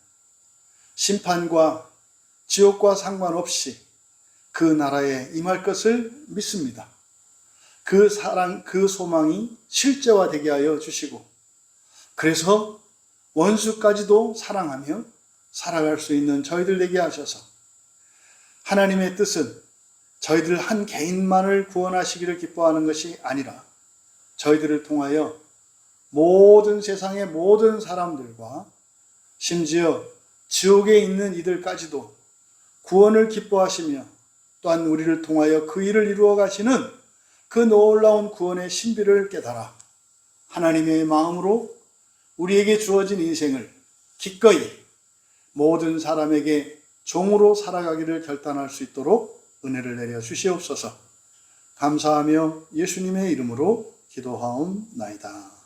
심판과 지옥과 상관없이 그 나라에 임할 것을 믿습니다. 그 사랑, 그 소망이 실제화되게 하여 주시고, 그래서 원수까지도 사랑하며 살아갈 수 있는 저희들 되게 하셔서, 하나님의 뜻은 저희들 한 개인만을 구원하시기를 기뻐하는 것이 아니라 저희들을 통하여 모든 세상의 모든 사람들과 심지어 지옥에 있는 이들까지도 구원을 기뻐하시며 또한 우리를 통하여 그 일을 이루어 가시는 그 놀라운 구원의 신비를 깨달아 하나님의 마음으로 우리에게 주어진 인생을 기꺼이 모든 사람에게 종으로 살아가기를 결단할 수 있도록 은혜를 내려 주시옵소서. 감사하며 예수님의 이름으로 기도하옵나이다.